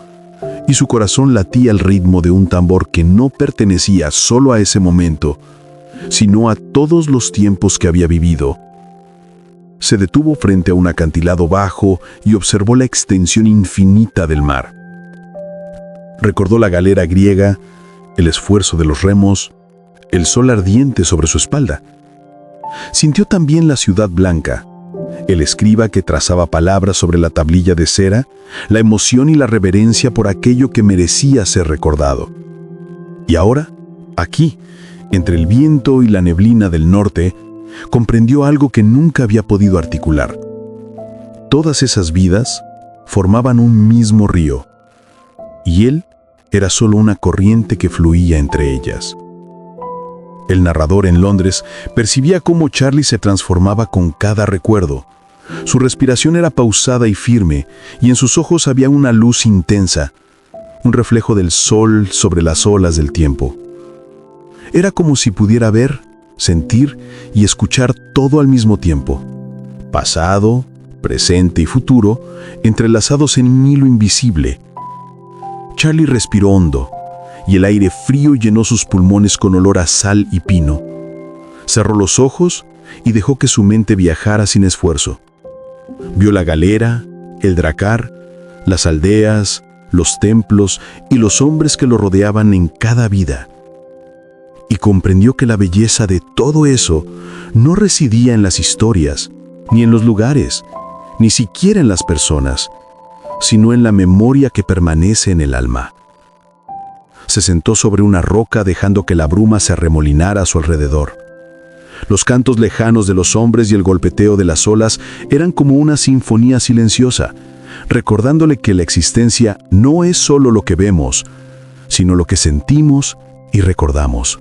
y su corazón latía al ritmo de un tambor que no pertenecía solo a ese momento, sino a todos los tiempos que había vivido. Se detuvo frente a un acantilado bajo y observó la extensión infinita del mar. Recordó la galera griega, el esfuerzo de los remos, el sol ardiente sobre su espalda. Sintió también la ciudad blanca, el escriba que trazaba palabras sobre la tablilla de cera, la emoción y la reverencia por aquello que merecía ser recordado. Y ahora, aquí, entre el viento y la neblina del norte, comprendió algo que nunca había podido articular. Todas esas vidas formaban un mismo río, y él era solo una corriente que fluía entre ellas. El narrador en Londres percibía cómo Charlie se transformaba con cada recuerdo. Su respiración era pausada y firme, y en sus ojos había una luz intensa, un reflejo del sol sobre las olas del tiempo. Era como si pudiera ver, sentir y escuchar todo al mismo tiempo. Pasado, presente y futuro, entrelazados en un hilo invisible. Charlie respiró hondo, y el aire frío llenó sus pulmones con olor a sal y pino. Cerró los ojos y dejó que su mente viajara sin esfuerzo. Vio la galera, el dracar, las aldeas, los templos y los hombres que lo rodeaban en cada vida. Y comprendió que la belleza de todo eso no residía en las historias, ni en los lugares, ni siquiera en las personas, sino en la memoria que permanece en el alma. Se sentó sobre una roca dejando que la bruma se arremolinara a su alrededor. Los cantos lejanos de los hombres y el golpeteo de las olas eran como una sinfonía silenciosa, recordándole que la existencia no es solo lo que vemos, sino lo que sentimos y recordamos.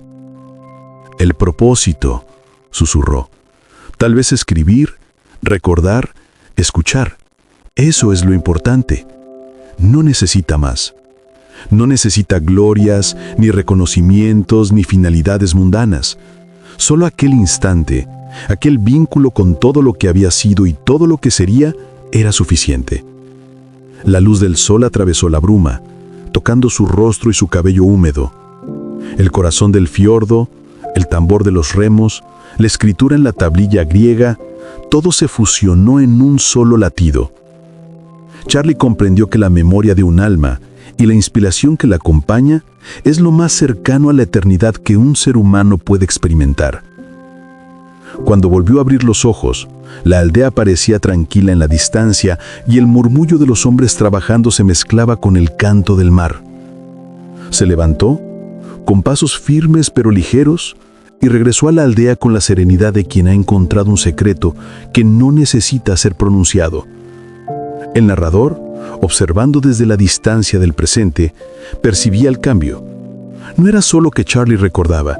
El propósito, susurró. Tal vez escribir, recordar, escuchar. Eso es lo importante. No necesita más. No necesita glorias, ni reconocimientos, ni finalidades mundanas. Solo aquel instante, aquel vínculo con todo lo que había sido y todo lo que sería, era suficiente. La luz del sol atravesó la bruma, tocando su rostro y su cabello húmedo. El corazón del fiordo, el tambor de los remos, la escritura en la tablilla griega, todo se fusionó en un solo latido. Charlie comprendió que la memoria de un alma y la inspiración que la acompaña es lo más cercano a la eternidad que un ser humano puede experimentar. Cuando volvió a abrir los ojos, la aldea parecía tranquila en la distancia y el murmullo de los hombres trabajando se mezclaba con el canto del mar. Se levantó, con pasos firmes pero ligeros, y regresó a la aldea con la serenidad de quien ha encontrado un secreto que no necesita ser pronunciado. El narrador, observando desde la distancia del presente, percibía el cambio. No era solo que Charlie recordaba,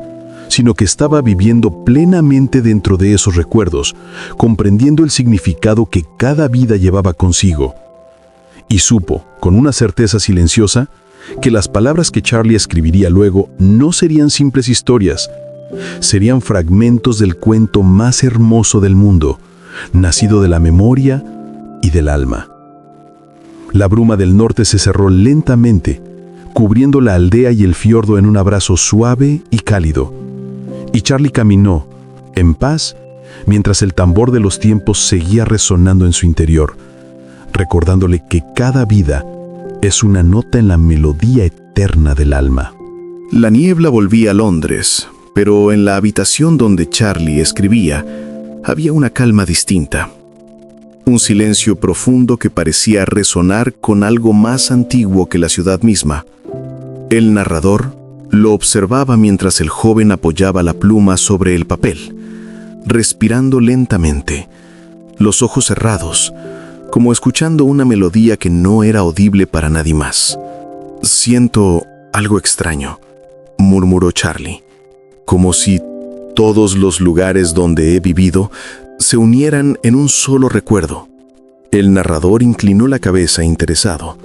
sino que estaba viviendo plenamente dentro de esos recuerdos, comprendiendo el significado que cada vida llevaba consigo. Y supo, con una certeza silenciosa, que las palabras que Charlie escribiría luego no serían simples historias, serían fragmentos del cuento más hermoso del mundo, nacido de la memoria y del alma. La bruma del norte se cerró lentamente, cubriendo la aldea y el fiordo en un abrazo suave y cálido. Y Charlie caminó, en paz, mientras el tambor de los tiempos seguía resonando en su interior, recordándole que cada vida es una nota en la melodía eterna del alma. La niebla volvía a Londres, pero en la habitación donde Charlie escribía había una calma distinta. Un silencio profundo que parecía resonar con algo más antiguo que la ciudad misma. El narrador lo observaba mientras el joven apoyaba la pluma sobre el papel, respirando lentamente, los ojos cerrados, como escuchando una melodía que no era audible para nadie más. «Siento algo extraño», murmuró Charlie, «como si todos los lugares donde he vivido se unieran en un solo recuerdo. El narrador inclinó la cabeza interesado.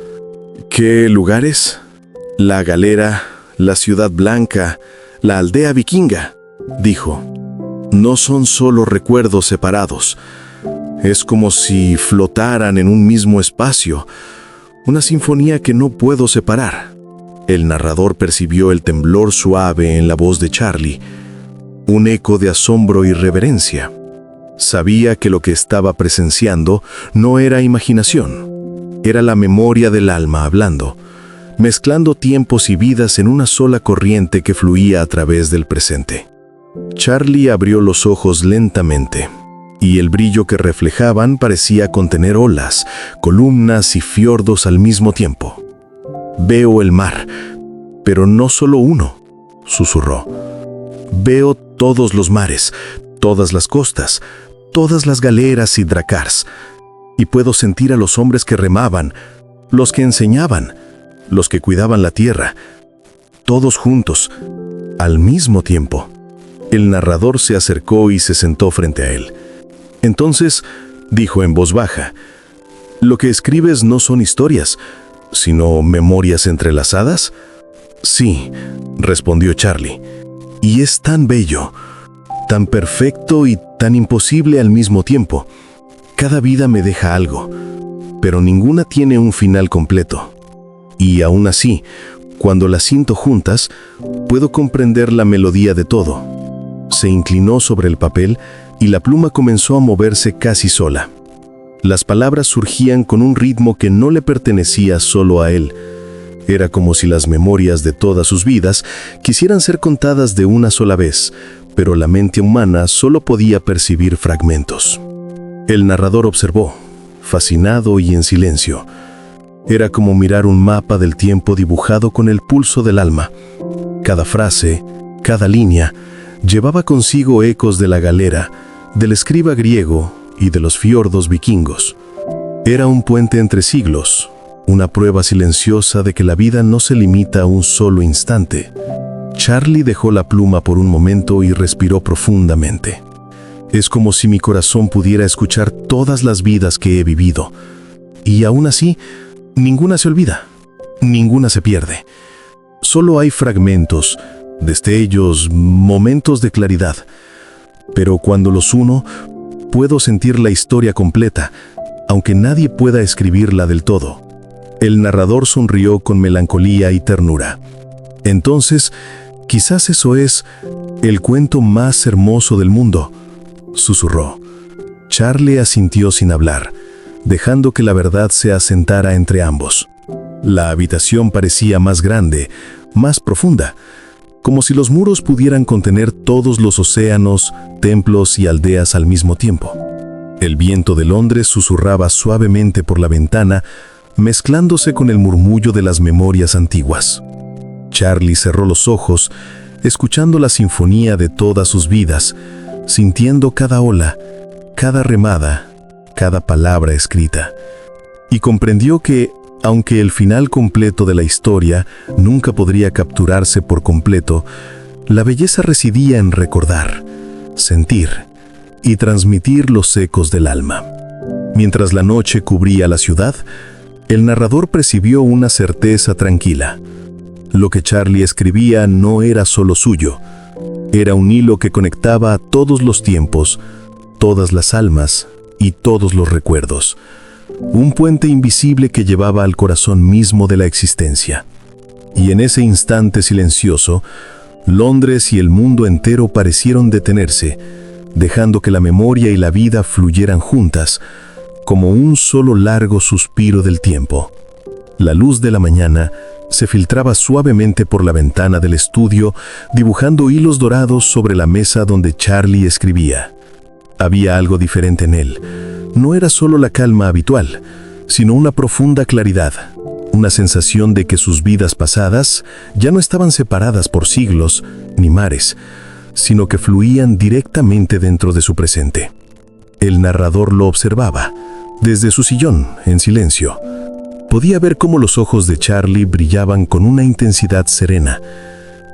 ¿Qué lugares? La galera, la ciudad blanca, la aldea vikinga, dijo. No son solo recuerdos separados. Es como si flotaran en un mismo espacio, una sinfonía que no puedo separar. El narrador percibió el temblor suave en la voz de Charlie, un eco de asombro y reverencia. Sabía que lo que estaba presenciando no era imaginación, era la memoria del alma hablando, mezclando tiempos y vidas en una sola corriente que fluía a través del presente. Charlie abrió los ojos lentamente, y el brillo que reflejaban parecía contener olas, columnas y fiordos al mismo tiempo. «Veo el mar, pero no solo uno», susurró. «Veo todos los mares, todas las costas, todas las galeras y dracars, y puedo sentir a los hombres que remaban, los que enseñaban, los que cuidaban la tierra, todos juntos, al mismo tiempo». El narrador se acercó y se sentó frente a él. Entonces, dijo en voz baja, «¿Lo que escribes no son historias, sino memorias entrelazadas?» «Sí», respondió Charlie, «y es tan bello, tan perfecto y tan imposible al mismo tiempo. Cada vida me deja algo, pero ninguna tiene un final completo. Y aún así, cuando las siento juntas, puedo comprender la melodía de todo». Se inclinó sobre el papel y la pluma comenzó a moverse casi sola. Las palabras surgían con un ritmo que no le pertenecía solo a él. Era como si las memorias de todas sus vidas quisieran ser contadas de una sola vez, pero la mente humana solo podía percibir fragmentos. El narrador observó, fascinado y en silencio. Era como mirar un mapa del tiempo dibujado con el pulso del alma. Cada frase, cada línea, llevaba consigo ecos de la galera, del escriba griego y de los fiordos vikingos. Era un puente entre siglos, una prueba silenciosa de que la vida no se limita a un solo instante. Charlie dejó la pluma por un momento y respiró profundamente. Es como si mi corazón pudiera escuchar todas las vidas que he vivido. Y aún así, ninguna se olvida, ninguna se pierde. Solo hay fragmentos, destellos, momentos de claridad. Pero cuando los uno, puedo sentir la historia completa, aunque nadie pueda escribirla del todo. El narrador sonrió con melancolía y ternura. Entonces, quizás eso es el cuento más hermoso del mundo, susurró. Charlie asintió sin hablar, dejando que la verdad se asentara entre ambos. La habitación parecía más grande, más profunda, como si los muros pudieran contener todos los océanos, templos y aldeas al mismo tiempo. El viento de Londres susurraba suavemente por la ventana, mezclándose con el murmullo de las memorias antiguas. Charlie cerró los ojos, escuchando la sinfonía de todas sus vidas, sintiendo cada ola, cada remada, cada palabra escrita. Y comprendió que, aunque el final completo de la historia nunca podría capturarse por completo, la belleza residía en recordar, sentir y transmitir los ecos del alma. Mientras la noche cubría la ciudad, el narrador percibió una certeza tranquila. Lo que Charlie escribía no era solo suyo, era un hilo que conectaba a todos los tiempos, todas las almas y todos los recuerdos. Un puente invisible que llevaba al corazón mismo de la existencia. Y en ese instante silencioso, Londres y el mundo entero parecieron detenerse, dejando que la memoria y la vida fluyeran juntas, como un solo largo suspiro del tiempo. La luz de la mañana se filtraba suavemente por la ventana del estudio, dibujando hilos dorados sobre la mesa donde Charlie escribía. Había algo diferente en él. No era solo la calma habitual, sino una profunda claridad, una sensación de que sus vidas pasadas ya no estaban separadas por siglos ni mares, sino que fluían directamente dentro de su presente. El narrador lo observaba, desde su sillón, en silencio. Podía ver cómo los ojos de Charlie brillaban con una intensidad serena,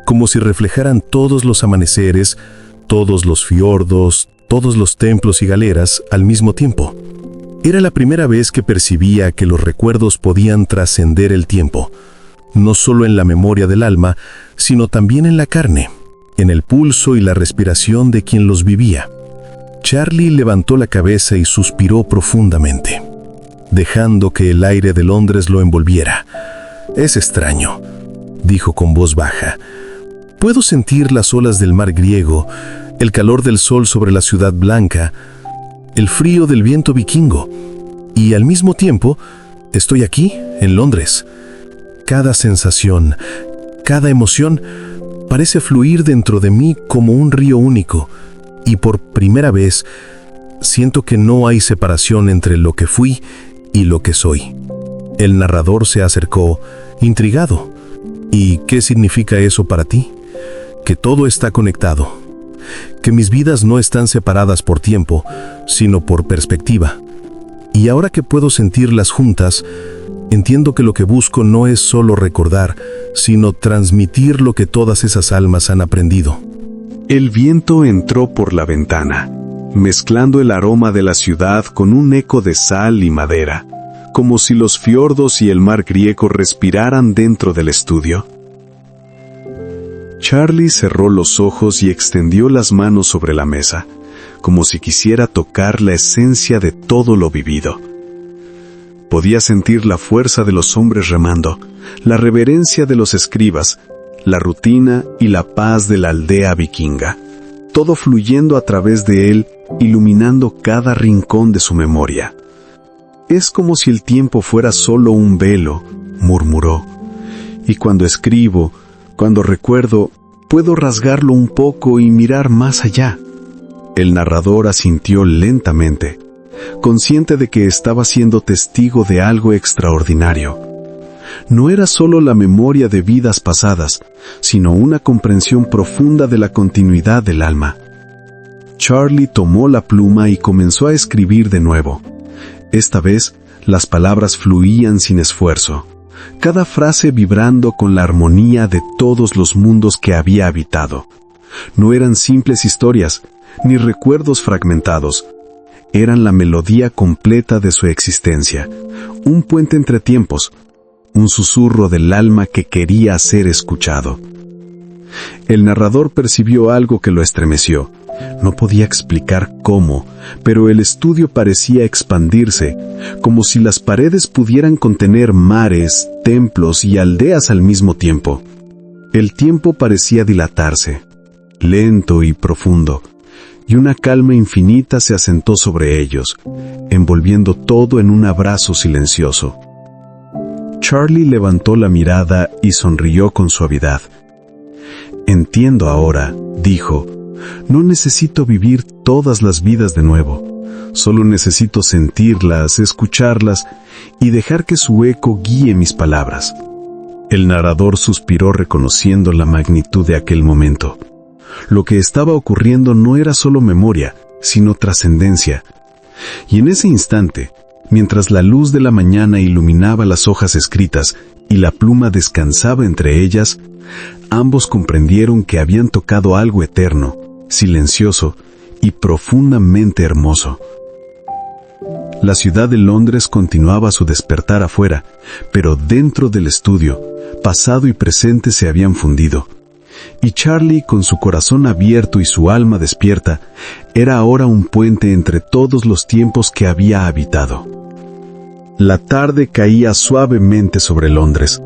como si reflejaran todos los amaneceres, todos los fiordos, todos los templos y galeras al mismo tiempo. Era la primera vez que percibía que los recuerdos podían trascender el tiempo, no solo en la memoria del alma, sino también en la carne, en el pulso y la respiración de quien los vivía. Charlie levantó la cabeza y suspiró profundamente, dejando que el aire de Londres lo envolviera. «Es extraño», dijo con voz baja. «Puedo sentir las olas del mar griego, el calor del sol sobre la ciudad blanca, el frío del viento vikingo, y al mismo tiempo estoy aquí, en Londres. Cada sensación, cada emoción parece fluir dentro de mí como un río único, y por primera vez siento que no hay separación entre lo que fui y lo que soy». El narrador se acercó, intrigado. «¿Y qué significa eso para ti?» «Que todo está conectado, que mis vidas no están separadas por tiempo, sino por perspectiva. Y ahora que puedo sentirlas juntas, entiendo que lo que busco no es solo recordar, sino transmitir lo que todas esas almas han aprendido». El viento entró por la ventana, mezclando el aroma de la ciudad con un eco de sal y madera, como si los fiordos y el mar griego respiraran dentro del estudio. Charlie cerró los ojos y extendió las manos sobre la mesa, como si quisiera tocar la esencia de todo lo vivido. Podía sentir la fuerza de los hombres remando, la reverencia de los escribas, la rutina y la paz de la aldea vikinga, todo fluyendo a través de él, iluminando cada rincón de su memoria. «Es como si el tiempo fuera solo un velo», murmuró, «y cuando escribo, cuando recuerdo, puedo rasgarlo un poco y mirar más allá». El narrador asintió lentamente, consciente de que estaba siendo testigo de algo extraordinario. No era solo la memoria de vidas pasadas, sino una comprensión profunda de la continuidad del alma. Charlie tomó la pluma y comenzó a escribir de nuevo. Esta vez, las palabras fluían sin esfuerzo, cada frase vibrando con la armonía de todos los mundos que había habitado. No eran simples historias, ni recuerdos fragmentados. Eran la melodía completa de su existencia, un puente entre tiempos, un susurro del alma que quería ser escuchado. El narrador percibió algo que lo estremeció. No podía explicar cómo, pero el estudio parecía expandirse, como si las paredes pudieran contener mares, templos y aldeas al mismo tiempo. El tiempo parecía dilatarse, lento y profundo, y una calma infinita se asentó sobre ellos, envolviendo todo en un abrazo silencioso. Charlie levantó la mirada y sonrió con suavidad. «Entiendo ahora», dijo. «No necesito vivir todas las vidas de nuevo. Solo necesito sentirlas, escucharlas y dejar que su eco guíe mis palabras». El narrador suspiró reconociendo la magnitud de aquel momento. Lo que estaba ocurriendo no era solo memoria, sino trascendencia. Y en ese instante, mientras la luz de la mañana iluminaba las hojas escritas y la pluma descansaba entre ellas, ambos comprendieron que habían tocado algo eterno, silencioso y profundamente hermoso. La ciudad de Londres continuaba su despertar afuera, pero dentro del estudio, pasado y presente se habían fundido. Y Charlie, con su corazón abierto y su alma despierta, era ahora un puente entre todos los tiempos que había habitado. La tarde caía suavemente sobre Londres,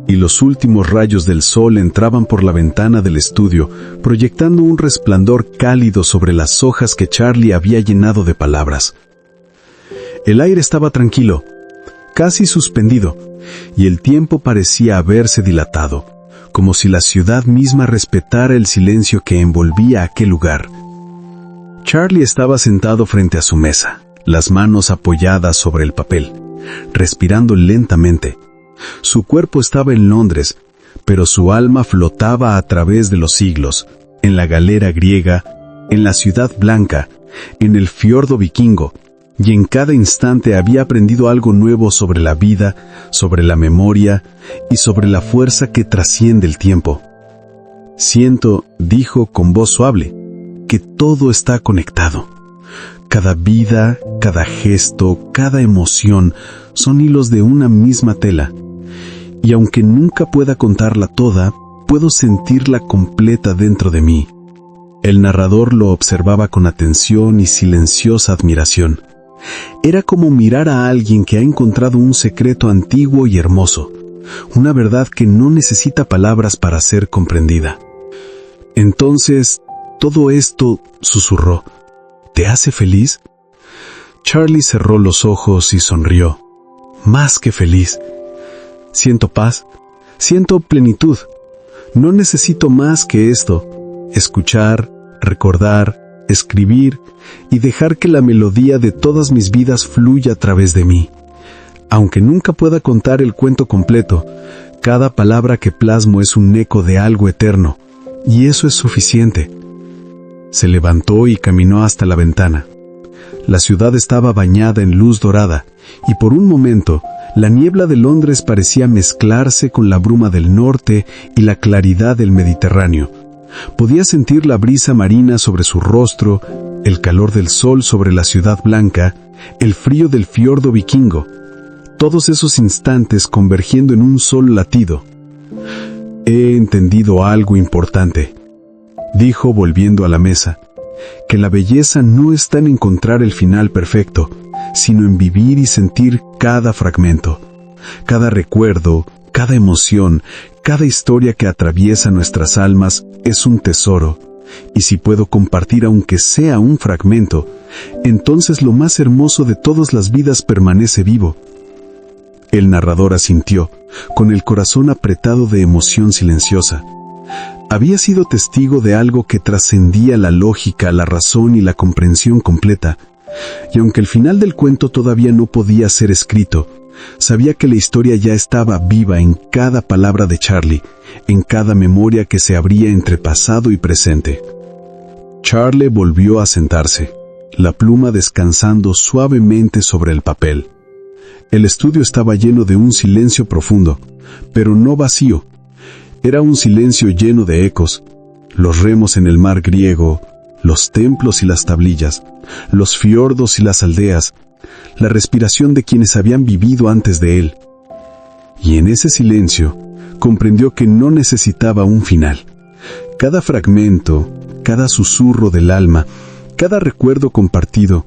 y los últimos rayos del sol entraban por la ventana del estudio, proyectando un resplandor cálido sobre las hojas que Charlie había llenado de palabras. El aire estaba tranquilo, casi suspendido, y el tiempo parecía haberse dilatado, como si la ciudad misma respetara el silencio que envolvía aquel lugar. Charlie estaba sentado frente a su mesa, las manos apoyadas sobre el papel, respirando lentamente. Su cuerpo estaba en Londres, pero su alma flotaba a través de los siglos, en la galera griega, en la ciudad blanca, en el fiordo vikingo, y en cada instante había aprendido algo nuevo sobre la vida, sobre la memoria y sobre la fuerza que trasciende el tiempo. «Siento», dijo con voz suave, «que todo está conectado. Cada vida, cada gesto, cada emoción son hilos de una misma tela. Y aunque nunca pueda contarla toda, puedo sentirla completa dentro de mí. El narrador lo observaba con atención y silenciosa admiración. Era como mirar a alguien que ha encontrado un secreto antiguo y hermoso, una verdad que no necesita palabras para ser comprendida. Entonces, todo esto, susurró, ¿te hace feliz? Charlie cerró los ojos y sonrió. Más que feliz. Siento paz, siento plenitud. No necesito más que esto. Escuchar, recordar, escribir y dejar que la melodía de todas mis vidas fluya a través de mí. Aunque nunca pueda contar el cuento completo, cada palabra que plasmo es un eco de algo eterno, y eso es suficiente. Se levantó y caminó hasta la ventana. La ciudad estaba bañada en luz dorada, y por un momento, la niebla de Londres parecía mezclarse con la bruma del norte y la claridad del Mediterráneo. Podía sentir la brisa marina sobre su rostro, el calor del sol sobre la ciudad blanca, el frío del fiordo vikingo. Todos esos instantes convergiendo en un solo latido. He entendido algo importante, dijo volviendo a la mesa, que la belleza no está en encontrar el final perfecto, sino en vivir y sentir cada fragmento, cada recuerdo, cada emoción, cada historia que atraviesa nuestras almas es un tesoro, y si puedo compartir aunque sea un fragmento, entonces lo más hermoso de todas las vidas permanece vivo. El narrador asintió, con el corazón apretado de emoción silenciosa. Había sido testigo de algo que trascendía la lógica, la razón y la comprensión completa, y aunque el final del cuento todavía no podía ser escrito, sabía que la historia ya estaba viva en cada palabra de Charlie, en cada memoria que se abría entre pasado y presente. Charlie volvió a sentarse, la pluma descansando suavemente sobre el papel. El estudio estaba lleno de un silencio profundo, pero no vacío. Era un silencio lleno de ecos, los remos en el mar griego, los templos y las tablillas, los fiordos y las aldeas, la respiración de quienes habían vivido antes de él. Y en ese silencio comprendió que no necesitaba un final. Cada fragmento, cada susurro del alma, cada recuerdo compartido,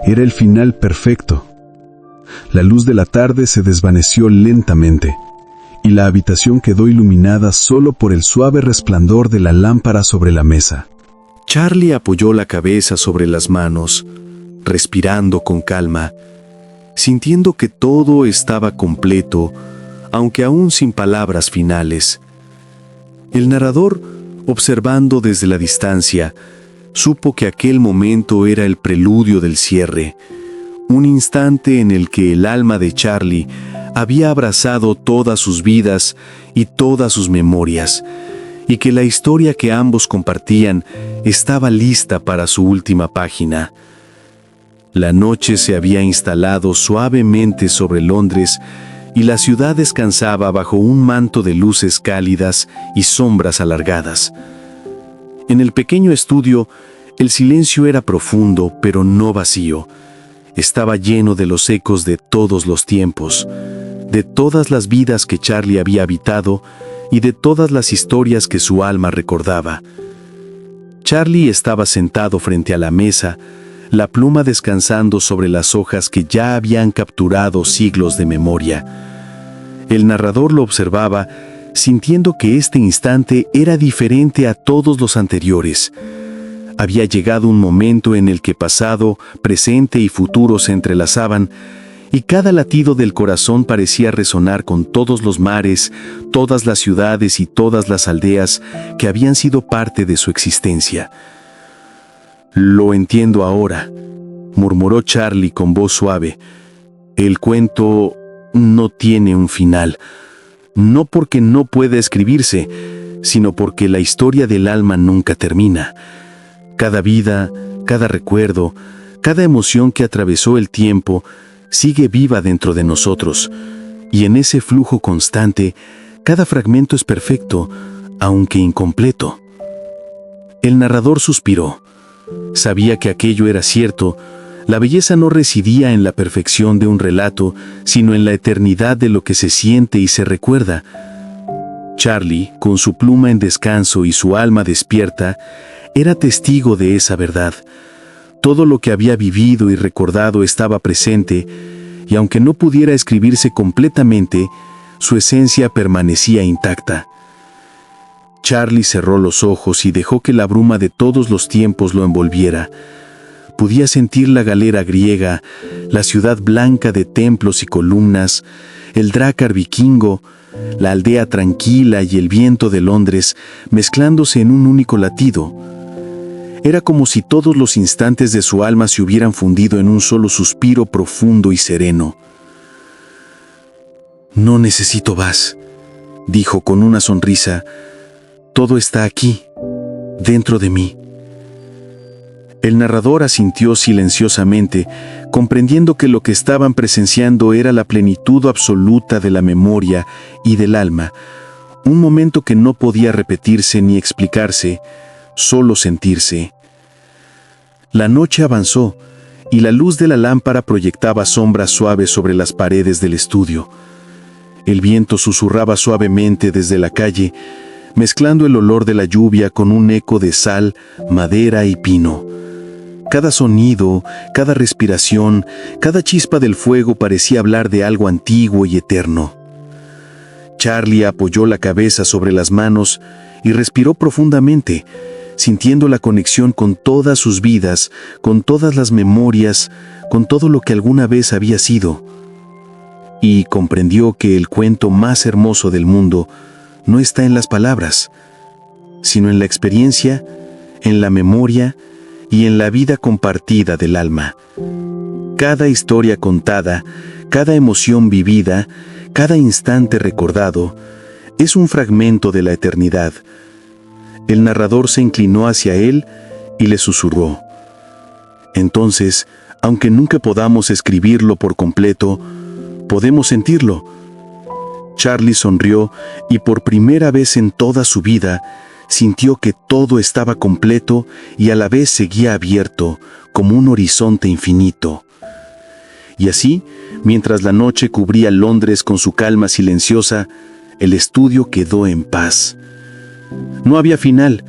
era el final perfecto. La luz de la tarde se desvaneció lentamente, y la habitación quedó iluminada solo por el suave resplandor de la lámpara sobre la mesa. Charlie apoyó la cabeza sobre las manos, respirando con calma, sintiendo que todo estaba completo, aunque aún sin palabras finales. El narrador, observando desde la distancia, supo que aquel momento era el preludio del cierre, un instante en el que el alma de Charlie había abrazado todas sus vidas y todas sus memorias, y que la historia que ambos compartían estaba lista para su última página. La noche se había instalado suavemente sobre Londres y la ciudad descansaba bajo un manto de luces cálidas y sombras alargadas. En el pequeño estudio, el silencio era profundo, pero no vacío. Estaba lleno de los ecos de todos los tiempos, de todas las vidas que Charlie había habitado y de todas las historias que su alma recordaba. Charlie estaba sentado frente a la mesa, la pluma descansando sobre las hojas que ya habían capturado siglos de memoria. El narrador lo observaba, sintiendo que este instante era diferente a todos los anteriores. Había llegado un momento en el que pasado, presente y futuro se entrelazaban, y cada latido del corazón parecía resonar con todos los mares, todas las ciudades y todas las aldeas que habían sido parte de su existencia. «Lo entiendo ahora», murmuró Charlie con voz suave. «El cuento no tiene un final, no porque no pueda escribirse, sino porque la historia del alma nunca termina. Cada vida, cada recuerdo, cada emoción que atravesó el tiempo sigue viva dentro de nosotros, y en ese flujo constante, cada fragmento es perfecto, aunque incompleto». El narrador suspiró. Sabía que aquello era cierto, La belleza no residía en la perfección de un relato, sino en la eternidad de lo que se siente y se recuerda. Charlie, con su pluma en descanso y su alma despierta, era testigo de esa verdad. Todo lo que había vivido y recordado estaba presente, y aunque no pudiera escribirse completamente, su esencia permanecía intacta. Charlie cerró los ojos y dejó que la bruma de todos los tiempos lo envolviera. Podía sentir la galera griega, la ciudad blanca de templos y columnas, el Drakkar vikingo, la aldea tranquila y el viento de Londres mezclándose en un único latido. Era como si todos los instantes de su alma se hubieran fundido en un solo suspiro profundo y sereno. «No necesito vas», dijo con una sonrisa. «Todo está aquí, dentro de mí». El narrador asintió silenciosamente, comprendiendo que lo que estaban presenciando era la plenitud absoluta de la memoria y del alma, un momento que no podía repetirse ni explicarse, solo sentirse. La noche avanzó, y la luz de la lámpara proyectaba sombras suaves sobre las paredes del estudio. El viento susurraba suavemente desde la calle, mezclando el olor de la lluvia con un eco de sal, madera y pino. Cada sonido, cada respiración, cada chispa del fuego parecía hablar de algo antiguo y eterno. Charlie apoyó la cabeza sobre las manos y respiró profundamente, sintiendo la conexión con todas sus vidas, con todas las memorias, con todo lo que alguna vez había sido. Y comprendió que el cuento más hermoso del mundo no está en las palabras, sino en la experiencia, en la memoria y en la vida compartida del alma. Cada historia contada, cada emoción vivida, cada instante recordado, es un fragmento de la eternidad. El narrador se inclinó hacia él y le susurró. Entonces, aunque nunca podamos escribirlo por completo, podemos sentirlo. Charlie sonrió y por primera vez en toda su vida, sintió que todo estaba completo y a la vez seguía abierto, como un horizonte infinito. Y así, mientras la noche cubría Londres con su calma silenciosa, el estudio quedó en paz. No había final,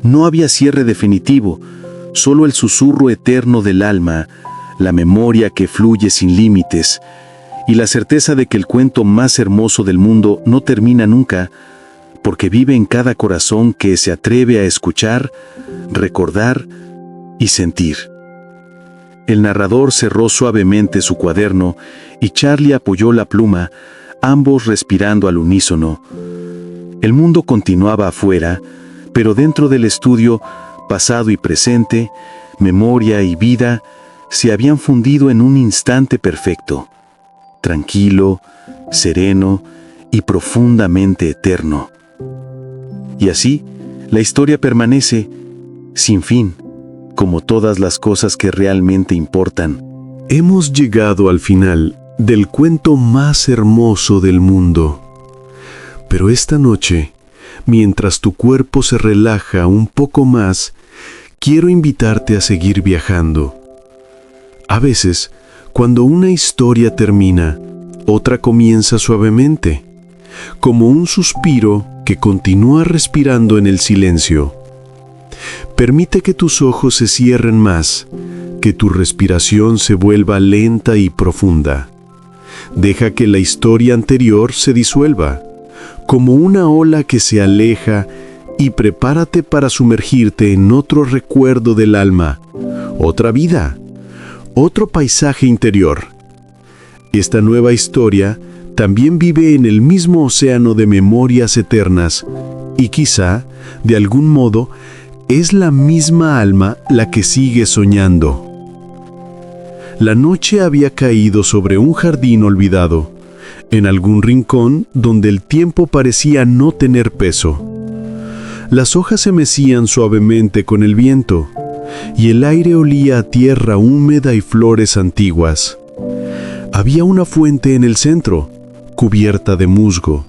no había cierre definitivo, solo el susurro eterno del alma, la memoria que fluye sin límites, y la certeza de que el cuento más hermoso del mundo no termina nunca, porque vive en cada corazón que se atreve a escuchar, recordar y sentir. El narrador cerró suavemente su cuaderno y Charlie apoyó la pluma, ambos respirando al unísono. El mundo continuaba afuera, pero dentro del estudio, pasado y presente, memoria y vida, se habían fundido en un instante perfecto, tranquilo, sereno y profundamente eterno. Y así, la historia permanece sin fin, como todas las cosas que realmente importan. Hemos llegado al final del cuento más hermoso del mundo. Pero esta noche, mientras tu cuerpo se relaja un poco más, quiero invitarte a seguir viajando. A veces, cuando una historia termina, otra comienza suavemente, como un suspiro que continúa respirando en el silencio. Permite que tus ojos se cierren más, que tu respiración se vuelva lenta y profunda. Deja que la historia anterior se disuelva, como una ola que se aleja, y prepárate para sumergirte en otro recuerdo del alma, otra vida, otro paisaje interior. Esta nueva historia también vive en el mismo océano de memorias eternas y quizá, de algún modo, es la misma alma la que sigue soñando. La noche había caído sobre un jardín olvidado, en algún rincón donde el tiempo parecía no tener peso. Las hojas se mecían suavemente con el viento, y el aire olía a tierra húmeda y flores antiguas. Había una fuente en el centro, cubierta de musgo,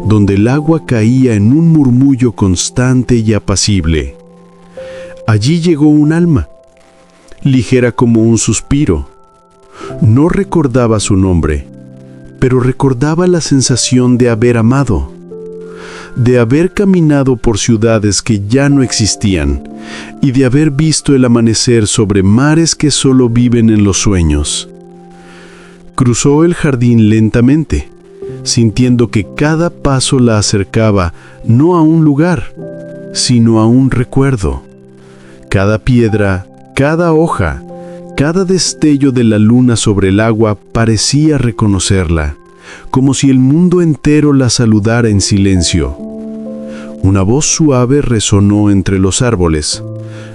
donde el agua caía en un murmullo constante y apacible. Allí llegó un alma, ligera como un suspiro. No recordaba su nombre, pero recordaba la sensación de haber amado, de haber caminado por ciudades que ya no existían y de haber visto el amanecer sobre mares que solo viven en los sueños. Cruzó el jardín lentamente, sintiendo que cada paso la acercaba no a un lugar, sino a un recuerdo. Cada piedra, cada hoja, cada destello de la luna sobre el agua parecía reconocerla, como si el mundo entero la saludara en silencio. Una voz suave resonó entre los árboles,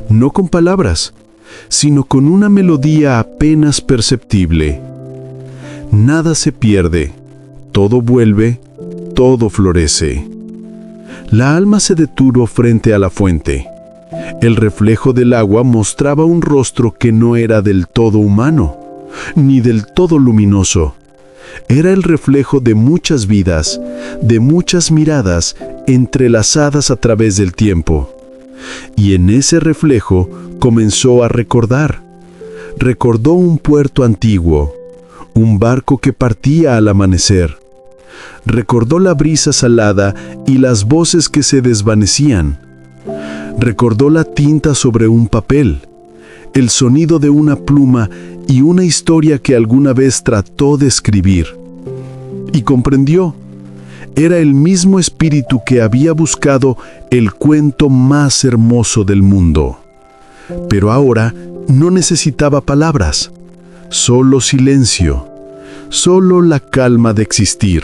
no con palabras, sino con una melodía apenas perceptible. Nada se pierde, todo vuelve, todo florece. La alma se detuvo frente a la fuente. El reflejo del agua mostraba un rostro que no era del todo humano, ni del todo luminoso. Era el reflejo de muchas vidas, de muchas miradas entrelazadas a través del tiempo. Y en ese reflejo comenzó a recordar. Recordó un puerto antiguo, un barco que partía al amanecer. Recordó la brisa salada y las voces que se desvanecían. Recordó la tinta sobre un papel, el sonido de una pluma y una historia que alguna vez trató de escribir. Y comprendió. Era el mismo espíritu que había buscado el cuento más hermoso del mundo. Pero ahora no necesitaba palabras, solo silencio, solo la calma de existir.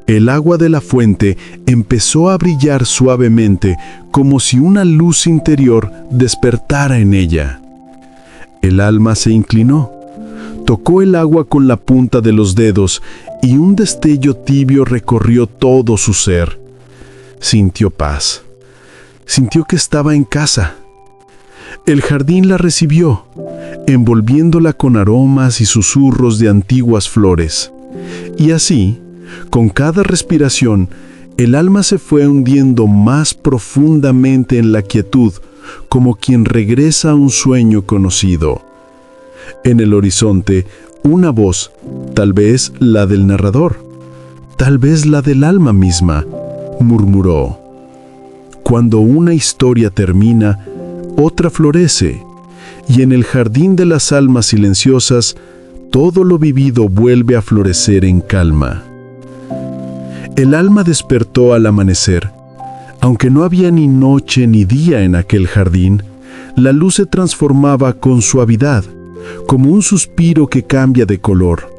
El agua de la fuente empezó a brillar suavemente, como si una luz interior despertara en ella. El alma se inclinó, tocó el agua con la punta de los dedos y un destello tibio recorrió todo su ser. Sintió paz. Sintió que estaba en casa. El jardín la recibió, envolviéndola con aromas y susurros de antiguas flores. Y así, con cada respiración, el alma se fue hundiendo más profundamente en la quietud, como quien regresa a un sueño conocido. En el horizonte, una voz, tal vez la del narrador, tal vez la del alma misma, murmuró: cuando una historia termina, otra florece, y en el jardín de las almas silenciosas, todo lo vivido vuelve a florecer en calma. El alma despertó al amanecer. Aunque no había ni noche ni día en aquel jardín, la luz se transformaba con suavidad, como un suspiro que cambia de color.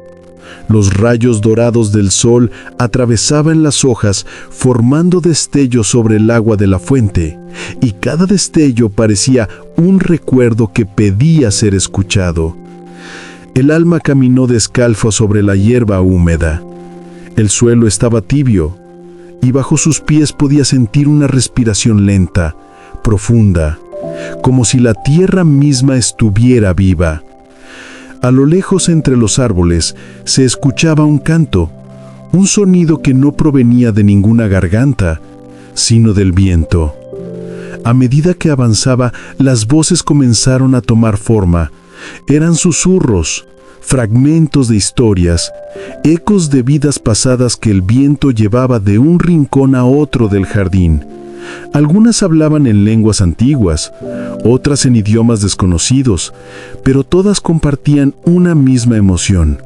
Los rayos dorados del sol atravesaban las hojas, formando destellos sobre el agua de la fuente, y cada destello parecía un recuerdo que pedía ser escuchado. El alma caminó descalzo sobre la hierba húmeda. El suelo estaba tibio, y bajo sus pies podía sentir una respiración lenta, profunda, como si la tierra misma estuviera viva. A lo lejos entre los árboles se escuchaba un canto, un sonido que no provenía de ninguna garganta, sino del viento. A medida que avanzaba, las voces comenzaron a tomar forma. Eran susurros, fragmentos de historias, ecos de vidas pasadas que el viento llevaba de un rincón a otro del jardín. Algunas hablaban en lenguas antiguas, otras en idiomas desconocidos, pero todas compartían una misma emoción: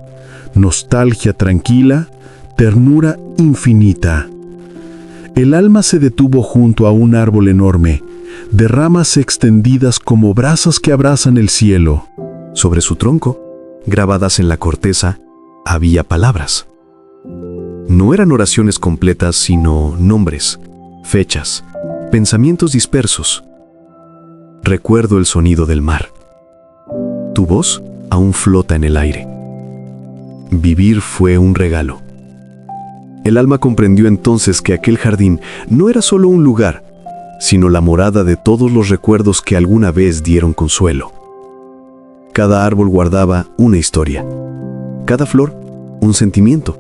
nostalgia tranquila, ternura infinita. El alma se detuvo junto a un árbol enorme, de ramas extendidas como brazos que abrazan el cielo. Sobre su tronco, grabadas en la corteza, había palabras. No eran oraciones completas, sino nombres, fechas, pensamientos dispersos. Recuerdo el sonido del mar. Tu voz aún flota en el aire. Vivir fue un regalo. El alma comprendió entonces que aquel jardín no era solo un lugar, sino la morada de todos los recuerdos que alguna vez dieron consuelo. Cada árbol guardaba una historia, cada flor un sentimiento,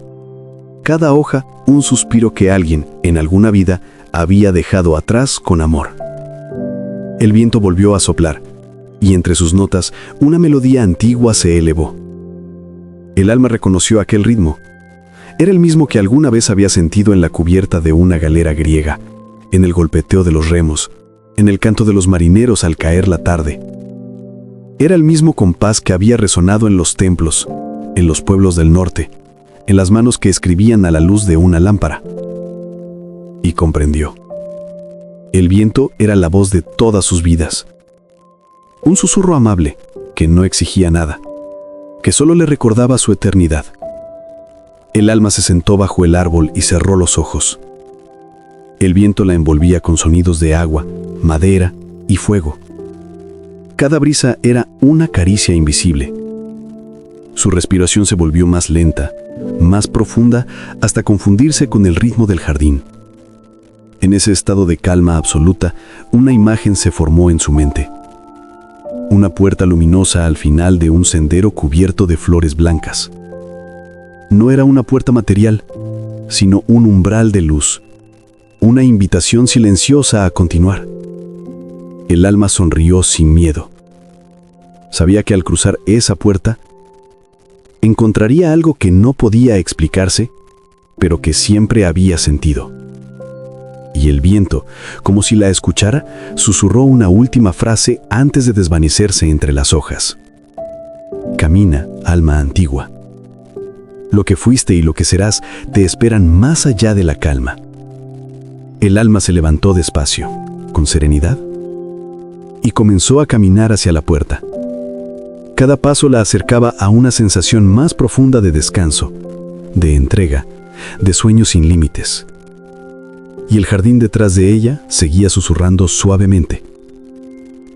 cada hoja un suspiro que alguien, en alguna vida, había dejado atrás con amor. El viento volvió a soplar, y entre sus notas una melodía antigua se elevó. El alma reconoció aquel ritmo. Era el mismo que alguna vez había sentido en la cubierta de una galera griega, en el golpeteo de los remos, en el canto de los marineros al caer la tarde. Era el mismo compás que había resonado en los templos, en los pueblos del norte, en las manos que escribían a la luz de una lámpara. Y comprendió. El viento era la voz de todas sus vidas. Un susurro amable que no exigía nada, que solo le recordaba su eternidad. El alma se sentó bajo el árbol y cerró los ojos. El viento la envolvía con sonidos de agua, madera y fuego. Cada brisa era una caricia invisible. Su respiración se volvió más lenta, más profunda, hasta confundirse con el ritmo del jardín. En ese estado de calma absoluta, una imagen se formó en su mente. Una puerta luminosa al final de un sendero cubierto de flores blancas. No era una puerta material, sino un umbral de luz, una invitación silenciosa a continuar. El alma sonrió sin miedo. Sabía que al cruzar esa puerta, encontraría algo que no podía explicarse, pero que siempre había sentido. Y el viento, como si la escuchara, susurró una última frase antes de desvanecerse entre las hojas. Camina, alma antigua. Lo que fuiste y lo que serás te esperan más allá de la calma. El alma se levantó despacio, con serenidad, y comenzó a caminar hacia la puerta. Cada paso la acercaba a una sensación más profunda de descanso, de entrega, de sueños sin límites. Y el jardín detrás de ella seguía susurrando suavemente,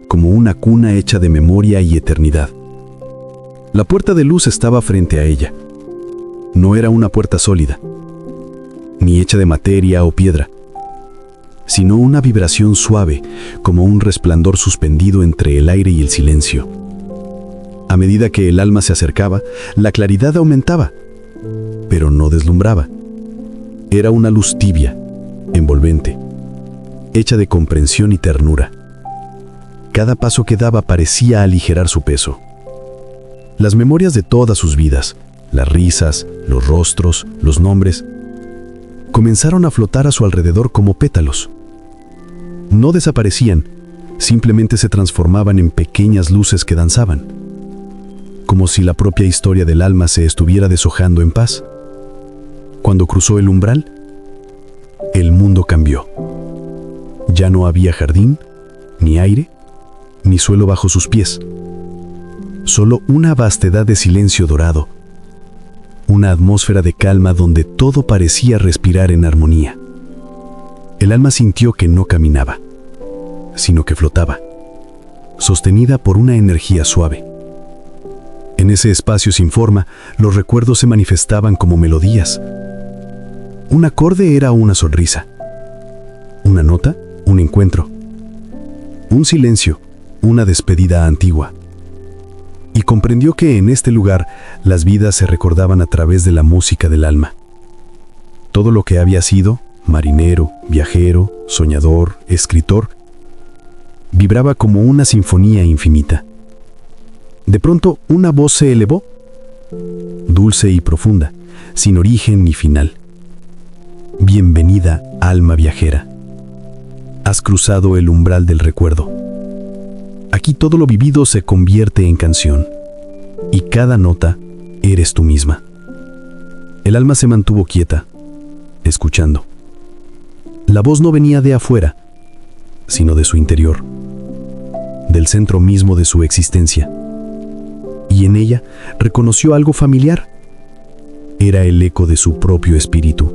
como una cuna hecha de memoria y eternidad. La puerta de luz estaba frente a ella. No era una puerta sólida, ni hecha de materia o piedra, sino una vibración suave, como un resplandor suspendido entre el aire y el silencio. A medida que el alma se acercaba, la claridad aumentaba, pero no deslumbraba. Era una luz tibia, envolvente, hecha de comprensión y ternura. Cada paso que daba parecía aligerar su peso. Las memorias de todas sus vidas, las risas, los rostros, los nombres, comenzaron a flotar a su alrededor como pétalos. No desaparecían, simplemente se transformaban en pequeñas luces que danzaban, como si la propia historia del alma se estuviera deshojando en paz. Cuando cruzó el umbral, el mundo cambió. Ya no había jardín, ni aire, ni suelo bajo sus pies. Solo una vastedad de silencio dorado, una atmósfera de calma donde todo parecía respirar en armonía. El alma sintió que no caminaba, sino que flotaba, sostenida por una energía suave. En ese espacio sin forma, los recuerdos se manifestaban como melodías. Un acorde era una sonrisa, una nota, un encuentro, un silencio, una despedida antigua. Y comprendió que en este lugar las vidas se recordaban a través de la música del alma. Todo lo que había sido, marinero, viajero, soñador, escritor, vibraba como una sinfonía infinita. De pronto, una voz se elevó, dulce y profunda, sin origen ni final. Bienvenida, alma viajera. Has cruzado el umbral del recuerdo. Aquí todo lo vivido se convierte en canción, y cada nota eres tú misma. El alma se mantuvo quieta, escuchando. La voz no venía de afuera, sino de su interior, del centro mismo de su existencia. Y en ella reconoció algo familiar. Era el eco de su propio espíritu,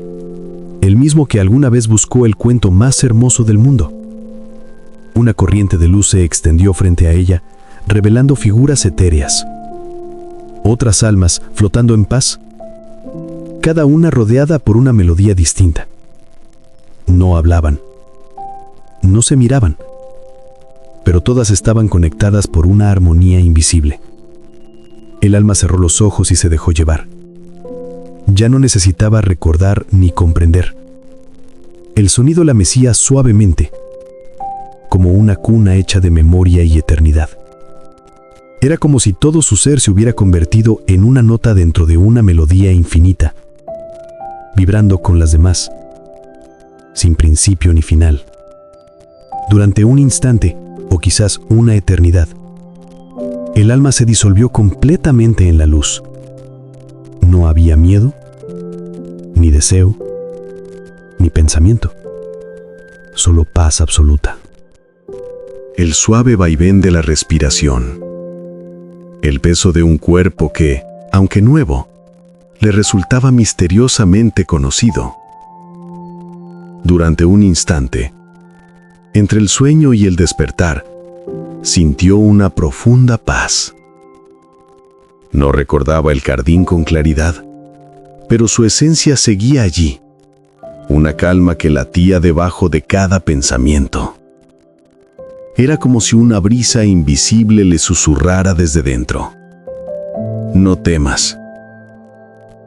el mismo que alguna vez buscó el cuento más hermoso del mundo. Una corriente de luz se extendió frente a ella, revelando figuras etéreas. Otras almas flotando en paz, cada una rodeada por una melodía distinta. No hablaban, no se miraban, pero todas estaban conectadas por una armonía invisible. El alma cerró los ojos y se dejó llevar. Ya no necesitaba recordar ni comprender. El sonido la mecía suavemente, como una cuna hecha de memoria y eternidad. Era como si todo su ser se hubiera convertido en una nota dentro de una melodía infinita, vibrando con las demás, sin principio ni final. Durante un instante, o quizás una eternidad, el alma se disolvió completamente en la luz. No había miedo, ni deseo, ni pensamiento, solo paz absoluta. El suave vaivén de la respiración, el peso de un cuerpo que, aunque nuevo, le resultaba misteriosamente conocido. Durante un instante, entre el sueño y el despertar, sintió una profunda paz. No recordaba el jardín con claridad, pero su esencia seguía allí, una calma que latía debajo de cada pensamiento. Era como si una brisa invisible le susurrara desde dentro: no temas.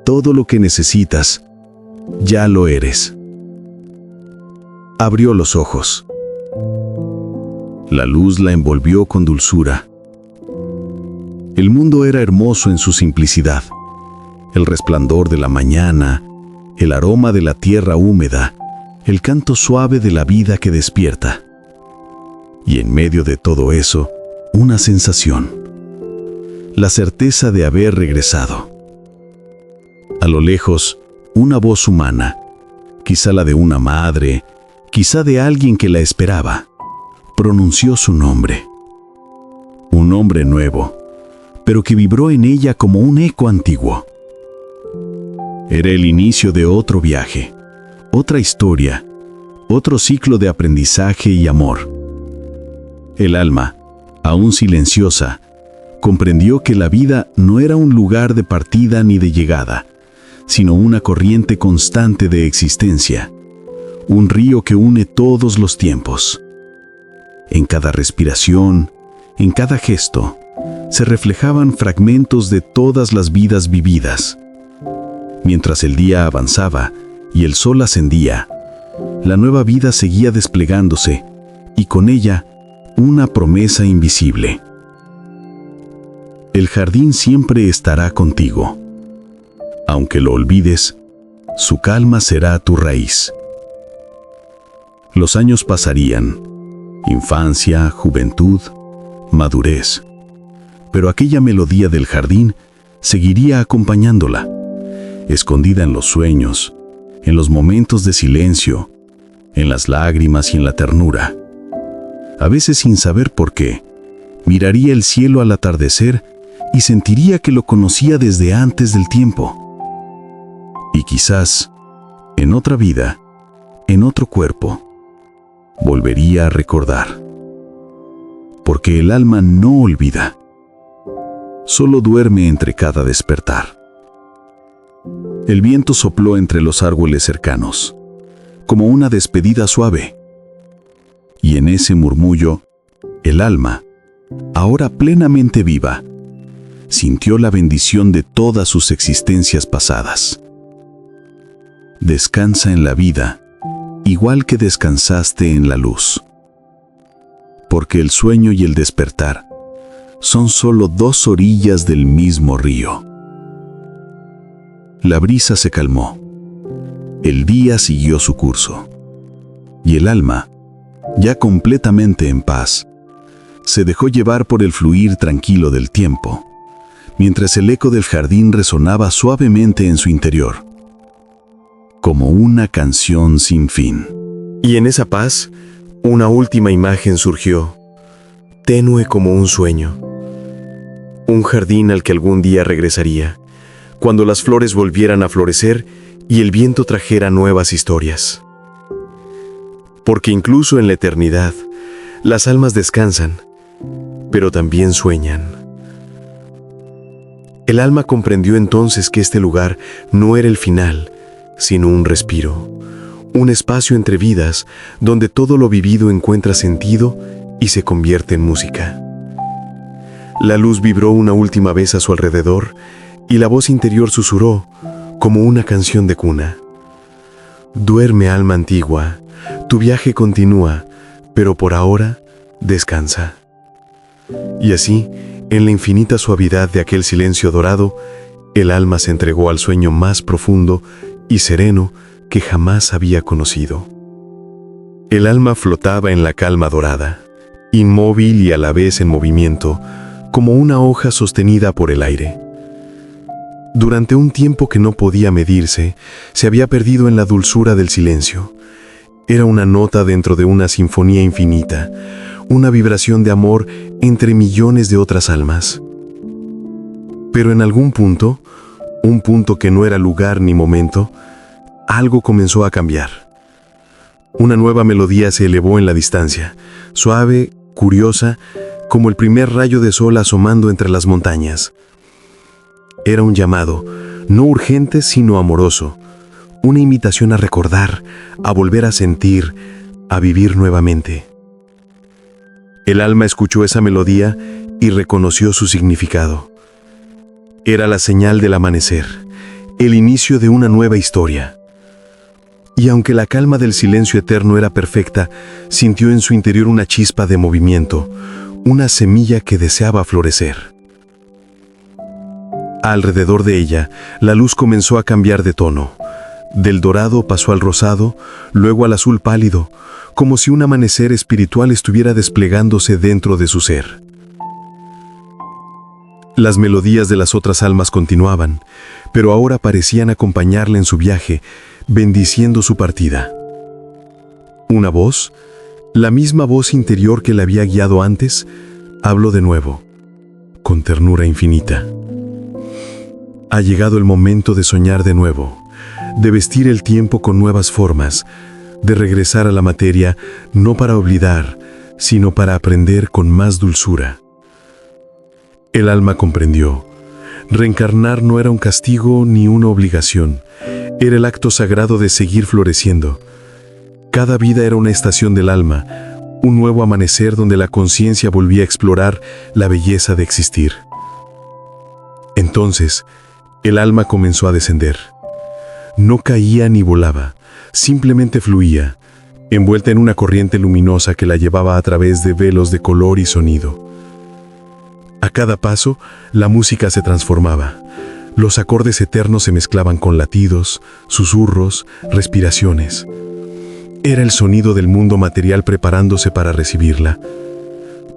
Todo lo que necesitas, ya lo eres. Abrió los ojos. La luz la envolvió con dulzura. El mundo era hermoso en su simplicidad. El resplandor de la mañana, el aroma de la tierra húmeda, el canto suave de la vida que despierta. Y en medio de todo eso, una sensación: la certeza de haber regresado. A lo lejos, una voz humana, quizá la de una madre, quizá de alguien que la esperaba, pronunció su nombre. Un nombre nuevo, pero que vibró en ella como un eco antiguo. Era el inicio de otro viaje, otra historia, otro ciclo de aprendizaje y amor. El alma, aún silenciosa, comprendió que la vida no era un lugar de partida ni de llegada, sino una corriente constante de existencia, un río que une todos los tiempos. En cada respiración, en cada gesto, se reflejaban fragmentos de todas las vidas vividas. Mientras el día avanzaba y el sol ascendía, la nueva vida seguía desplegándose, y con ella, una promesa invisible. El jardín siempre estará contigo. Aunque lo olvides, su calma será tu raíz. Los años pasarían, infancia, juventud, madurez, pero aquella melodía del jardín seguiría acompañándola, escondida en los sueños, en los momentos de silencio, en las lágrimas y en la ternura. A veces, sin saber por qué, miraría el cielo al atardecer y sentiría que lo conocía desde antes del tiempo. Y quizás, en otra vida, en otro cuerpo, volvería a recordar. Porque el alma no olvida, solo duerme entre cada despertar. El viento sopló entre los árboles cercanos, como una despedida suave. Y en ese murmullo, el alma, ahora plenamente viva, sintió la bendición de todas sus existencias pasadas. Descansa en la vida, igual que descansaste en la luz. Porque el sueño y el despertar son solo dos orillas del mismo río. La brisa se calmó. El día siguió su curso. Y el alma, ya completamente en paz, se dejó llevar por el fluir tranquilo del tiempo, mientras el eco del jardín resonaba suavemente en su interior, como una canción sin fin. Y en esa paz, una última imagen surgió, tenue como un sueño. Un jardín al que algún día regresaría, cuando las flores volvieran a florecer y el viento trajera nuevas historias. Porque incluso en la eternidad, las almas descansan, pero también sueñan. El alma comprendió entonces que este lugar no era el final, sino un respiro, un espacio entre vidas donde todo lo vivido encuentra sentido y se convierte en música. La luz vibró una última vez a su alrededor y la voz interior susurró como una canción de cuna. Duerme, alma antigua, tu viaje continúa, pero por ahora descansa. Y así, En la infinita suavidad de aquel silencio dorado, el alma se entregó al sueño más profundo y sereno que jamás había conocido. El alma flotaba en la calma dorada, inmóvil y a la vez en movimiento, como una hoja sostenida por el aire. Durante un tiempo que no podía medirse, se había perdido en la dulzura del silencio. Era una nota dentro de una sinfonía infinita, una vibración de amor entre millones de otras almas. Pero en algún punto, un punto que no era lugar ni momento, algo comenzó a cambiar. Una nueva melodía se elevó en la distancia, suave, curiosa, como el primer rayo de sol asomando entre las montañas. Era un llamado, no urgente sino amoroso, una invitación a recordar, a volver a sentir, a vivir nuevamente. El alma escuchó esa melodía y reconoció su significado. Era la señal del amanecer, el inicio de una nueva historia. Y aunque la calma del silencio eterno era perfecta, sintió en su interior una chispa de movimiento, una semilla que deseaba florecer. Alrededor de ella, la luz comenzó a cambiar de tono. Del dorado pasó al rosado, luego al azul pálido, como si un amanecer espiritual estuviera desplegándose dentro de su ser. Las melodías de las otras almas continuaban, pero ahora parecían acompañarla en su viaje, bendiciendo su partida. Una voz, la misma voz interior que la había guiado antes, habló de nuevo, con ternura infinita. Ha llegado el momento de soñar de nuevo, de vestir el tiempo con nuevas formas, de regresar a la materia no para olvidar, sino para aprender con más dulzura. El alma comprendió. Reencarnar no era un castigo ni una obligación, era el acto sagrado de seguir floreciendo. Cada vida era una estación del alma, un nuevo amanecer donde la conciencia volvía a explorar la belleza de existir. Entonces, el alma comenzó a descender. No caía ni volaba, simplemente fluía, envuelta en una corriente luminosa que la llevaba a través de velos de color y sonido. A cada paso, la música se transformaba. Los acordes eternos se mezclaban con latidos, susurros, respiraciones. Era el sonido del mundo material preparándose para recibirla.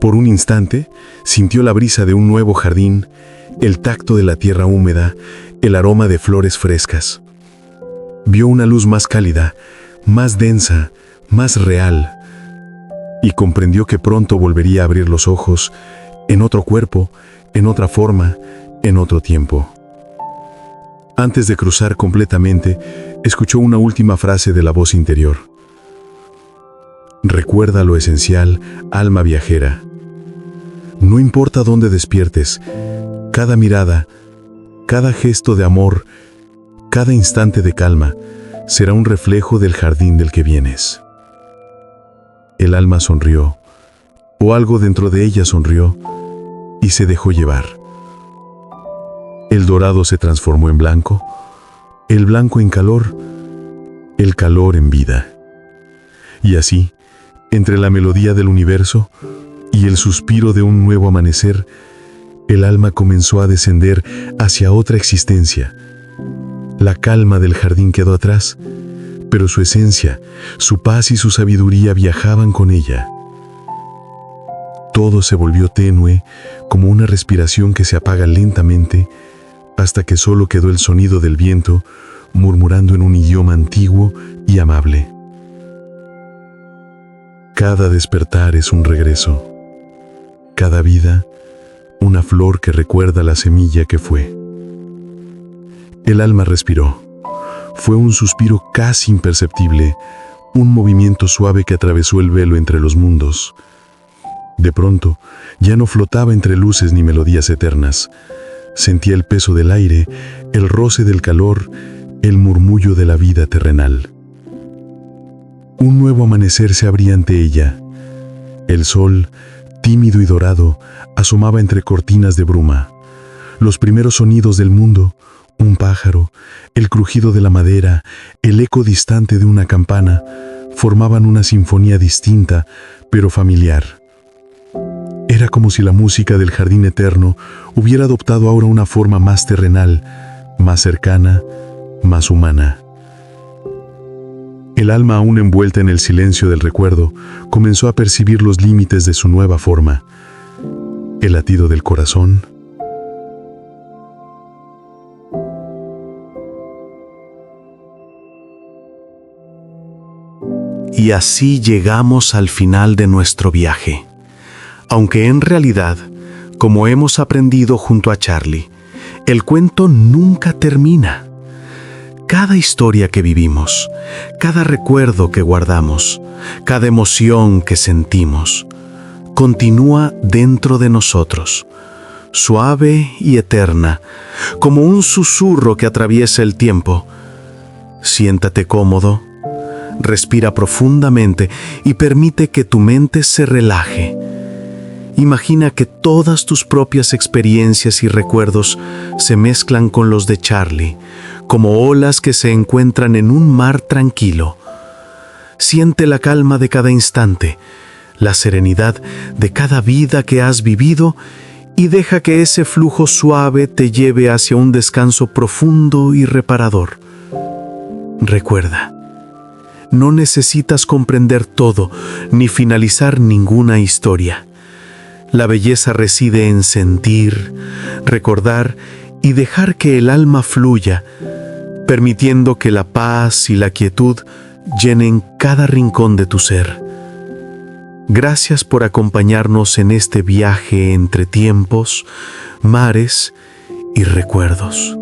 Por un instante, sintió la brisa de un nuevo jardín, el tacto de la tierra húmeda, el aroma de flores frescas. Vio una luz más cálida, más densa, más real, y comprendió que pronto volvería a abrir los ojos, en otro cuerpo, en otra forma, en otro tiempo. Antes de cruzar completamente, escuchó una última frase de la voz interior. Recuerda lo esencial, alma viajera. No importa dónde despiertes, cada mirada, cada gesto de amor, cada instante de calma, será un reflejo del jardín del que vienes. El alma sonrió, o algo dentro de ella sonrió, y se dejó llevar. El dorado se transformó en blanco, el blanco en calor, el calor en vida. Y así, entre la melodía del universo y el suspiro de un nuevo amanecer, el alma comenzó a descender hacia otra existencia. La calma del jardín quedó atrás, pero su esencia, su paz y su sabiduría viajaban con ella. Todo se volvió tenue, como una respiración que se apaga lentamente, hasta que solo quedó el sonido del viento murmurando en un idioma antiguo y amable. Cada despertar es un regreso. Cada vida, una flor que recuerda la semilla que fue. El alma respiró. Fue un suspiro casi imperceptible, un movimiento suave que atravesó el velo entre los mundos. De pronto, ya no flotaba entre luces ni melodías eternas. Sentía el peso del aire, el roce del calor, el murmullo de la vida terrenal. Un nuevo amanecer se abría ante ella. El sol, tímido y dorado, asomaba entre cortinas de bruma. Los primeros sonidos del mundo, un pájaro, el crujido de la madera, el eco distante de una campana, formaban una sinfonía distinta, pero familiar. Era como si la música del jardín eterno hubiera adoptado ahora una forma más terrenal, más cercana, más humana. El alma, aún envuelta en el silencio del recuerdo, comenzó a percibir los límites de su nueva forma. El latido del corazón, y así llegamos al final de nuestro viaje. Aunque en realidad, como hemos aprendido junto a Charlie, el cuento nunca termina. Cada historia que vivimos, cada recuerdo que guardamos, cada emoción que sentimos, continúa dentro de nosotros, suave y eterna, como un susurro que atraviesa el tiempo. Siéntate cómodo, respira profundamente y permite que tu mente se relaje. Imagina que todas tus propias experiencias y recuerdos se mezclan con los de Charlie, como olas que se encuentran en un mar tranquilo. Siente la calma de cada instante, la serenidad de cada vida que has vivido y deja que ese flujo suave te lleve hacia un descanso profundo y reparador. Recuerda, no necesitas comprender todo ni finalizar ninguna historia. La belleza reside en sentir, recordar y dejar que el alma fluya, permitiendo que la paz y la quietud llenen cada rincón de tu ser. Gracias por acompañarnos en este viaje entre tiempos, mares y recuerdos.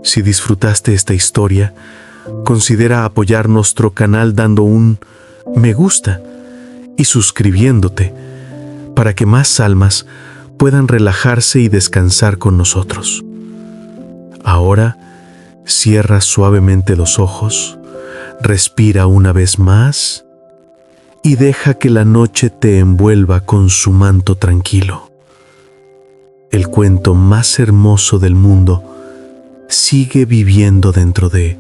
Si disfrutaste esta historia, considera apoyar nuestro canal dando un me gusta y suscribiéndote para que más almas puedan relajarse y descansar con nosotros. Ahora, cierra suavemente los ojos, respira una vez más y deja que la noche te envuelva con su manto tranquilo. El cuento más hermoso del mundo sigue viviendo dentro de